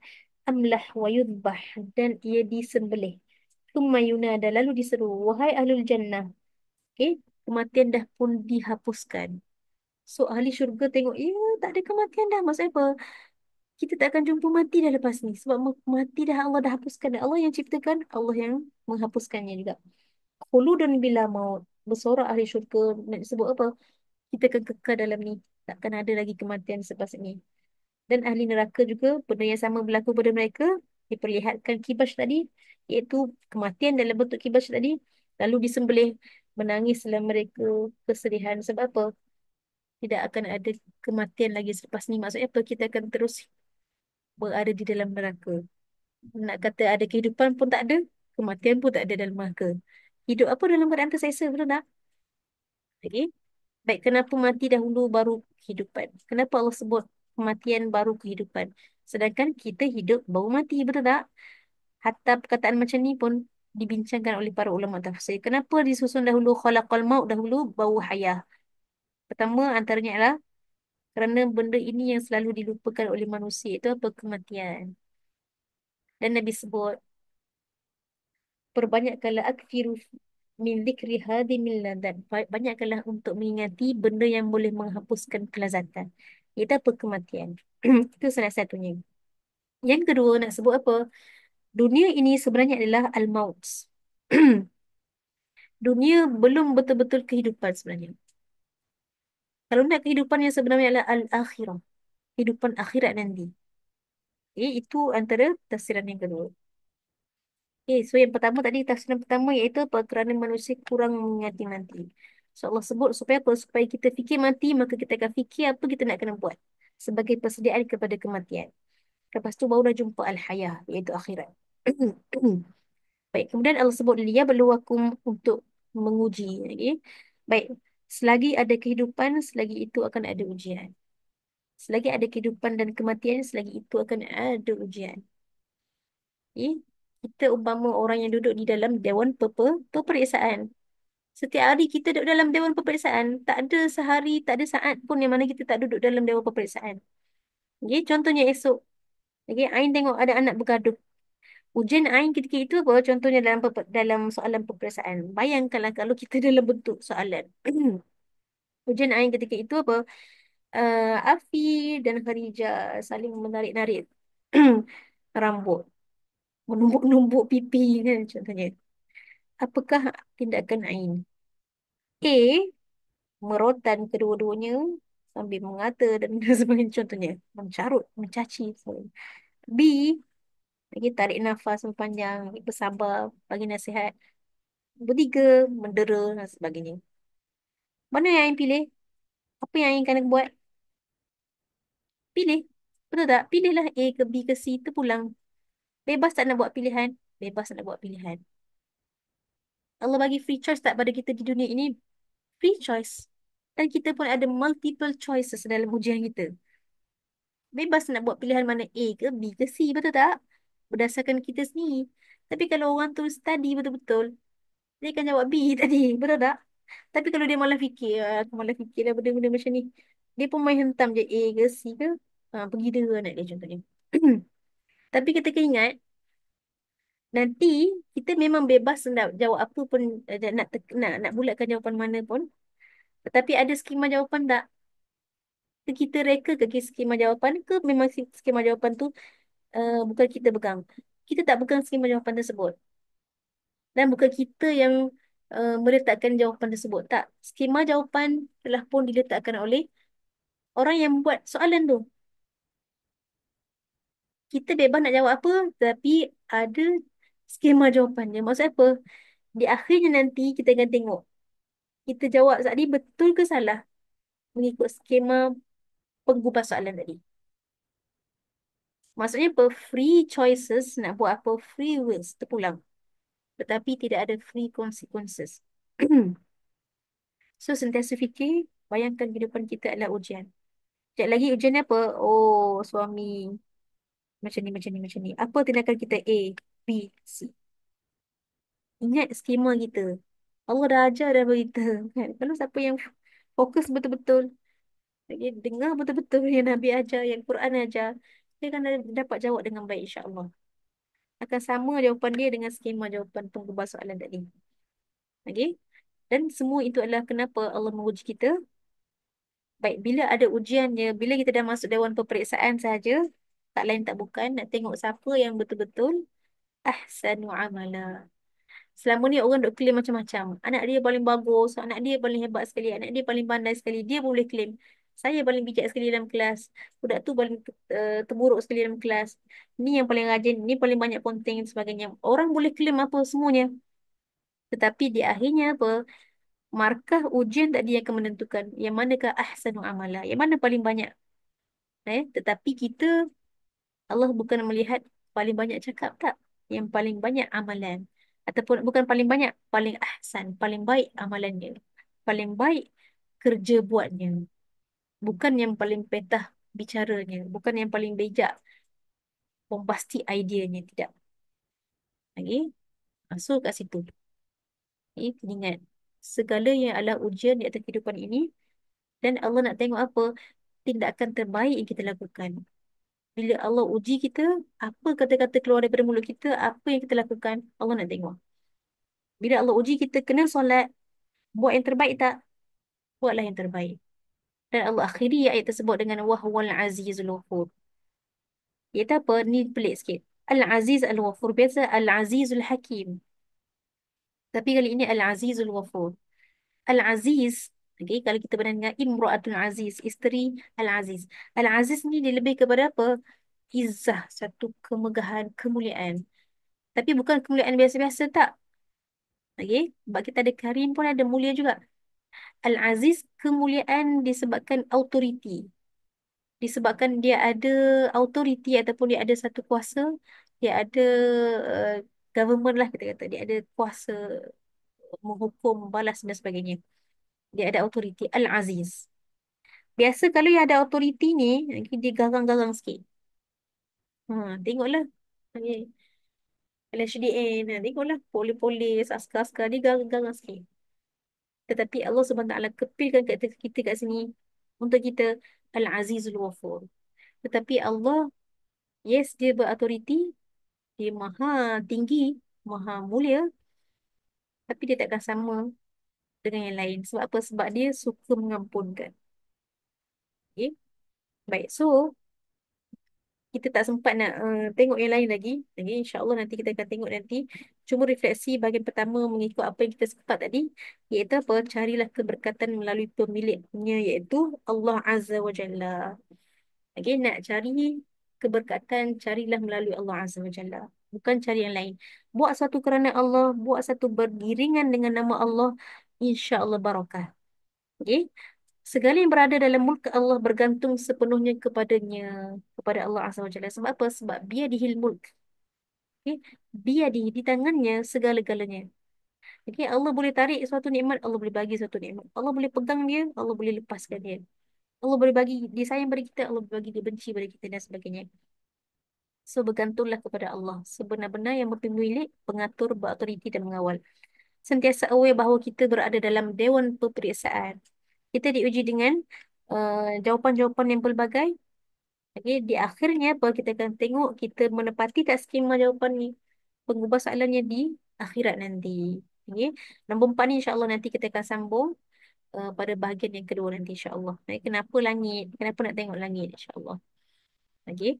Amlah wa yudbah, dan ia disembelih. Thumma yunada, lalu diseru, wahai ahlul jannah. Okay, kematian dah pun dihapuskan. So ahli syurga tengok, ya tak ada kematian dah. Maksudnya apa? Kita tak akan jumpa mati dah lepas ni. Sebab mati dah Allah dah hapuskan. Allah yang ciptakan, Allah yang menghapuskannya juga. Khuludun bila maut. Bersorak ahli syurga. Nak sebut apa? Kita akan kekal dalam ni. Takkan ada lagi kematian selepas ini. Dan ahli neraka juga, benda yang sama berlaku pada mereka. Diperlihatkan kibas tadi, iaitu kematian dalam bentuk kibas tadi. Lalu disembelih, menangislah mereka kesedihan. Sebab apa? Tidak akan ada kematian lagi selepas ni. Maksudnya apa? Kita akan terus berada di dalam neraka. Nak kata ada kehidupan pun tak ada, kematian pun tak ada dalam neraka. Hidup apa dalam keadaan terseksa, betul tak? Okey. Baik, kenapa mati dahulu baru kehidupan? Kenapa Allah sebut kematian baru kehidupan? Sedangkan kita hidup baru mati, betul tak? Hatta perkataan macam ni pun dibincangkan oleh para ulama tafsir. Kenapa disusun dahulu khalaqal maut dahulu baru hayah? Pertama antaranya adalah kerana benda ini yang selalu dilupakan oleh manusia, itu apa? Kematian. Dan Nabi sebut, perbanyakkanlah akfiru min dzikri hadimil ladat. Banyakkanlah untuk mengingati benda yang boleh menghapuskan kelazatan. Itu apa? Kematian. Itu salah satunya. Yang kedua nak sebut apa? Dunia ini sebenarnya adalah al-maut. Dunia belum betul-betul kehidupan sebenarnya. Kalau nak kehidupan yang sebenarnya adalah al-akhirah. Kehidupan akhirat nanti. Itu antara tafsiran yang kedua. So yang pertama tadi, tafsiran pertama iaitu apa? Kerana manusia kurang mengingati mati. So Allah sebut supaya apa? Supaya kita fikir mati, maka kita akan fikir apa kita nak kena buat sebagai persediaan kepada kematian. Lepas tu barulah jumpa al-hayah, iaitu akhirat. Baik, kemudian Allah sebut dia berluakum untuk menguji. Okay? Baik, selagi ada kehidupan, selagi itu akan ada ujian. Selagi ada kehidupan dan kematian, selagi itu akan ada ujian. Okay? Kita umpama orang yang duduk di dalam dewan peperiksaan. Setiap hari kita duduk dalam dewan peperiksaan. Tak ada sehari, tak ada saat pun yang mana kita tak duduk dalam dewan peperiksaan. Okay? Contohnya esok. Okay? Ain tengok ada anak bergaduh. Ujian Ain ketika itu apa? Contohnya dalam soalan peperiksaan. Bayangkanlah kalau kita dalam bentuk soalan. Ujian Ain ketika itu apa? Afi dan Kharijah saling menarik-narik rambut. Menumbuk-numbuk pipi kan contohnya. Apakah tindakan Ain? A. Merotan kedua-duanya sambil mengata dan sebagainya contohnya. Mencarut, mencaci. B. Lagi tarik nafas yang panjang, bersabar, bagi nasihat. Bertiga, mendera dan sebagainya. Mana yang Ain pilih? Apa yang Ain kena buat? Pilih. Betul tak? Pilihlah A ke B ke C, terpulang. Bebas tak nak buat pilihan? Bebas tak nak buat pilihan. Allah bagi free choice tak pada kita di dunia ini? Free choice. Dan kita pun ada multiple choices dalam ujian kita. Bebas nak buat pilihan mana A ke B ke C, betul tak? Berdasarkan kita sendiri. Tapi kalau orang tu study betul-betul, dia akan jawab B tadi, betul tak? Tapi kalau dia malah fikir, aku malah fikirlah benda-benda macam ni. Dia pun main hentam je A ke C ke, pergi dera anak dia contohnya. Tapi kita kena ingat, nanti kita memang bebas nak jawab apa pun, nak bulatkan jawapan mana pun. Tetapi ada skema jawapan tak? Kita reka ke skema jawapan ke memang skema jawapan tu bukan kita pegang. Kita tak pegang skema jawapan tersebut. Dan bukan kita yang meletakkan jawapan tersebut. Tak. Skema jawapan telah pun diletakkan oleh orang yang buat soalan tu. Kita bebas nak jawab apa, tapi ada skema jawapannya. Maksud apa? Di akhirnya nanti kita akan tengok. Kita jawab tadi betul ke salah mengikut skema penggubah soalan tadi. Maksudnya apa? Free choices, nak buat apa? Free wills, terpulang. Tetapi tidak ada free consequences. So, sentiasa fikir, bayangkan kehidupan kita adalah ujian. Sekejap lagi ujian apa? Oh, suami. Macam ni, macam ni, macam ni. Apa tindakan kita? A, B, C. Ingat skema kita. Allah dah ajar dah berita. Kan? Kalau siapa yang fokus betul-betul, dia dengar betul-betul yang Nabi ajar, yang Quran ajar, dia akan dapat jawab dengan baik insya-Allah. Akan sama jawapan dia dengan skema jawapan penggubah soalan tadi. Okey? Dan semua itu adalah kenapa Allah menguji kita. Baik, bila ada ujiannya, bila kita dah masuk dewan peperiksaan saja, tak lain tak bukan nak tengok siapa yang betul-betul ahsanu amala. Selama ni orang duk claim macam-macam. Anak dia paling bagus, anak dia paling hebat sekali, anak dia paling pandai sekali. Dia boleh claim, saya paling bijak sekali dalam kelas. Budak tu paling terburuk sekali dalam kelas. Ni yang paling rajin, ni paling banyak ponteng dan sebagainya. Orang boleh claim apa semuanya. Tetapi di akhirnya apa? Markah ujian tadi yang akan menentukan yang manakah ahsanu amala, yang mana paling banyak. Tetapi kita, Allah bukan melihat paling banyak cakap tak, yang paling banyak amalan. Ataupun bukan paling banyak, paling ahsan, paling baik amalannya. Paling baik kerja buatnya. Bukan yang paling petah bicaranya. Bukan yang paling bijak bombastik ideanya. Tidak. Lagi, masuk kat situ. Kena ingat. Segala yang adalah ujian di atas kehidupan ini, dan Allah nak tengok apa? Tindakan terbaik yang kita lakukan. Bila Allah uji kita, apa kata-kata keluar daripada mulut kita, apa yang kita lakukan, Allah nak tengok. Bila Allah uji kita kena solat, buat yang terbaik tak? Buatlah yang terbaik. Dan Allah akhiri ayat tersebut dengan wahwal azizul ghafur. Iaitu apa? Ni pelik sikit. Al-Aziz Al-Ghafur. Biasa Al-Azizul Hakim. Tapi kali ini Al-Azizul Ghafur. Al-Aziz, okay, kalau kita benar dengan Imra'atul Aziz, isteri Al-Aziz. Al-Aziz ni dia lebih kepada apa? izzah, satu kemegahan, kemuliaan. Tapi bukan kemuliaan biasa-biasa tak. Okey, sebab kita ada Karim pun ada mulia juga. Al-Aziz, kemuliaan disebabkan autoriti. Disebabkan dia ada autoriti ataupun dia ada satu kuasa, dia ada uh, government lah kita kata. Dia ada kuasa menghukum, balas dan sebagainya. Dia ada autoriti. Al-Aziz. Biasa kalau yang ada autoriti ni, dia garang-garang sikit. Tengoklah. Okay. LHDN, tengoklah. Polis-polis, askar-askar, dia garang-garang sikit. Tetapi Allah Subhanahu Wa Taala kepilkan kat kita kat sini untuk kita Al-Azizul Ghafur. Tetapi Allah, yes, dia berautoriti, dia maha tinggi, maha mulia, tapi dia takkan sama dengan yang lain. Sebab apa? Sebab dia suka mengampunkan. Okay? Baik, so kita tak sempat nak tengok yang lain lagi. Jadi insya-Allah nanti kita akan tengok nanti. Cuma refleksi bahagian pertama mengikut apa yang kita sempat tadi, iaitu apa? Carilah keberkatan melalui pemiliknya, iaitu Allah Azza wa Jalla. Okey, nak cari keberkatan, carilah melalui Allah Azza wa Jalla. Bukan cari yang lain. Buat satu kerana Allah, buat satu beriringan dengan nama Allah, insya-Allah barakah. Okey. Segala yang berada dalam mulk Allah bergantung sepenuhnya kepadanya, kepada Allah Azza wa Jalla. Sebab apa? Sebab biyadihil mulk. Okay? Di tangannya segala-galanya. Okay? Allah boleh tarik suatu nikmat, Allah boleh bagi suatu nikmat. Allah boleh pegang dia, Allah boleh lepaskan dia. Allah boleh bagi dia sayang pada kita, Allah boleh bagi dia benci pada kita dan sebagainya. So bergantunglah kepada Allah. Sebenar-benar yang pemilik, pengatur, berautoriti dan mengawal. Sentiasa aware bahawa kita berada dalam dewan peperiksaan. Kita diuji dengan jawapan-jawapan yang pelbagai. Okey, di akhirnya apa kita akan tengok kita menepati tak skema jawapan ni. Pengubah soalannya di akhirat nanti. Okey. Nombor 4 ni insya-Allah nanti kita akan sambung pada bahagian yang kedua nanti insya-Allah. Kenapa langit? Kenapa nak tengok langit insya-Allah. Okey.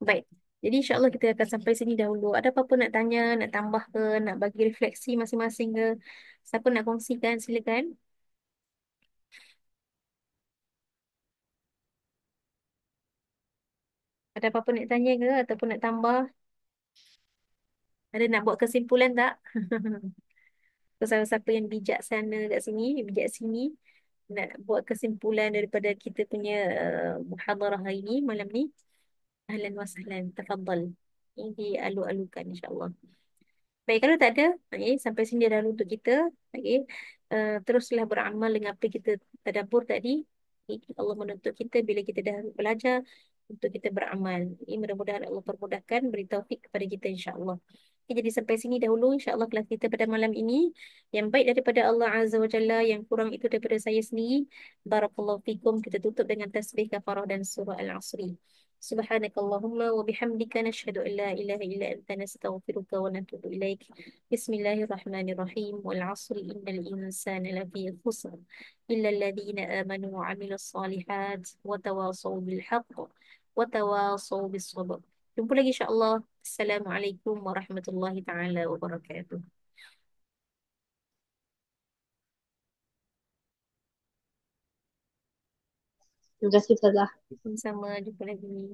Baik. Jadi insya-Allah kita akan sampai sini dahulu. Ada apa-apa nak tanya, nak tambah ke, nak bagi refleksi masing-masing ke? Siapa nak kongsikan silakan. Ada apa-apa nak tanya ke ataupun nak tambah? Ada nak buat kesimpulan tak? Siapa-siapa yang bijak sana kat sini, bijak sini, nak buat kesimpulan daripada kita punya muhadarah hari ni, malam ni. Ahlan wa sahlan, tafadhal. Ini dialu-alukan insyaAllah. Baik, kalau tak ada, okay, sampai sini dah dahulu untuk kita. Okay. Teruslah beramal dengan apa yang kita tadabbur tadi. Okay. Allah menuntut kita bila kita dah belajar untuk kita beramal. Ini mudah-mudahan Allah permudahkan, beri taufik kepada kita insya-Allah. Okay, jadi sampai sini dahulu insya-Allah kelas kita pada malam ini. Yang baik daripada Allah Azza wa Jalla, yang kurang itu daripada saya sendiri. Barakallahu fikum. Kita tutup dengan tasbih kafarah dan surah Al-Asri. Subhanakallahumma wa bihamdika nashhadu an la ilaha illa anta nastaghfiruka wa natubu ilaik. Bismillahirrahmanirrahim. Wal 'asri innal insana lafi khusr illa alladhina amanu wa 'amilus solihat wa tawasaw bil haqq wa tawasaw bis sabr. Jumpa lagi insya-Allah. Assalamualaikum warahmatullahi taala wabarakatuh. Terima kasih Ustazah. Sama-sama, jumpa lagi.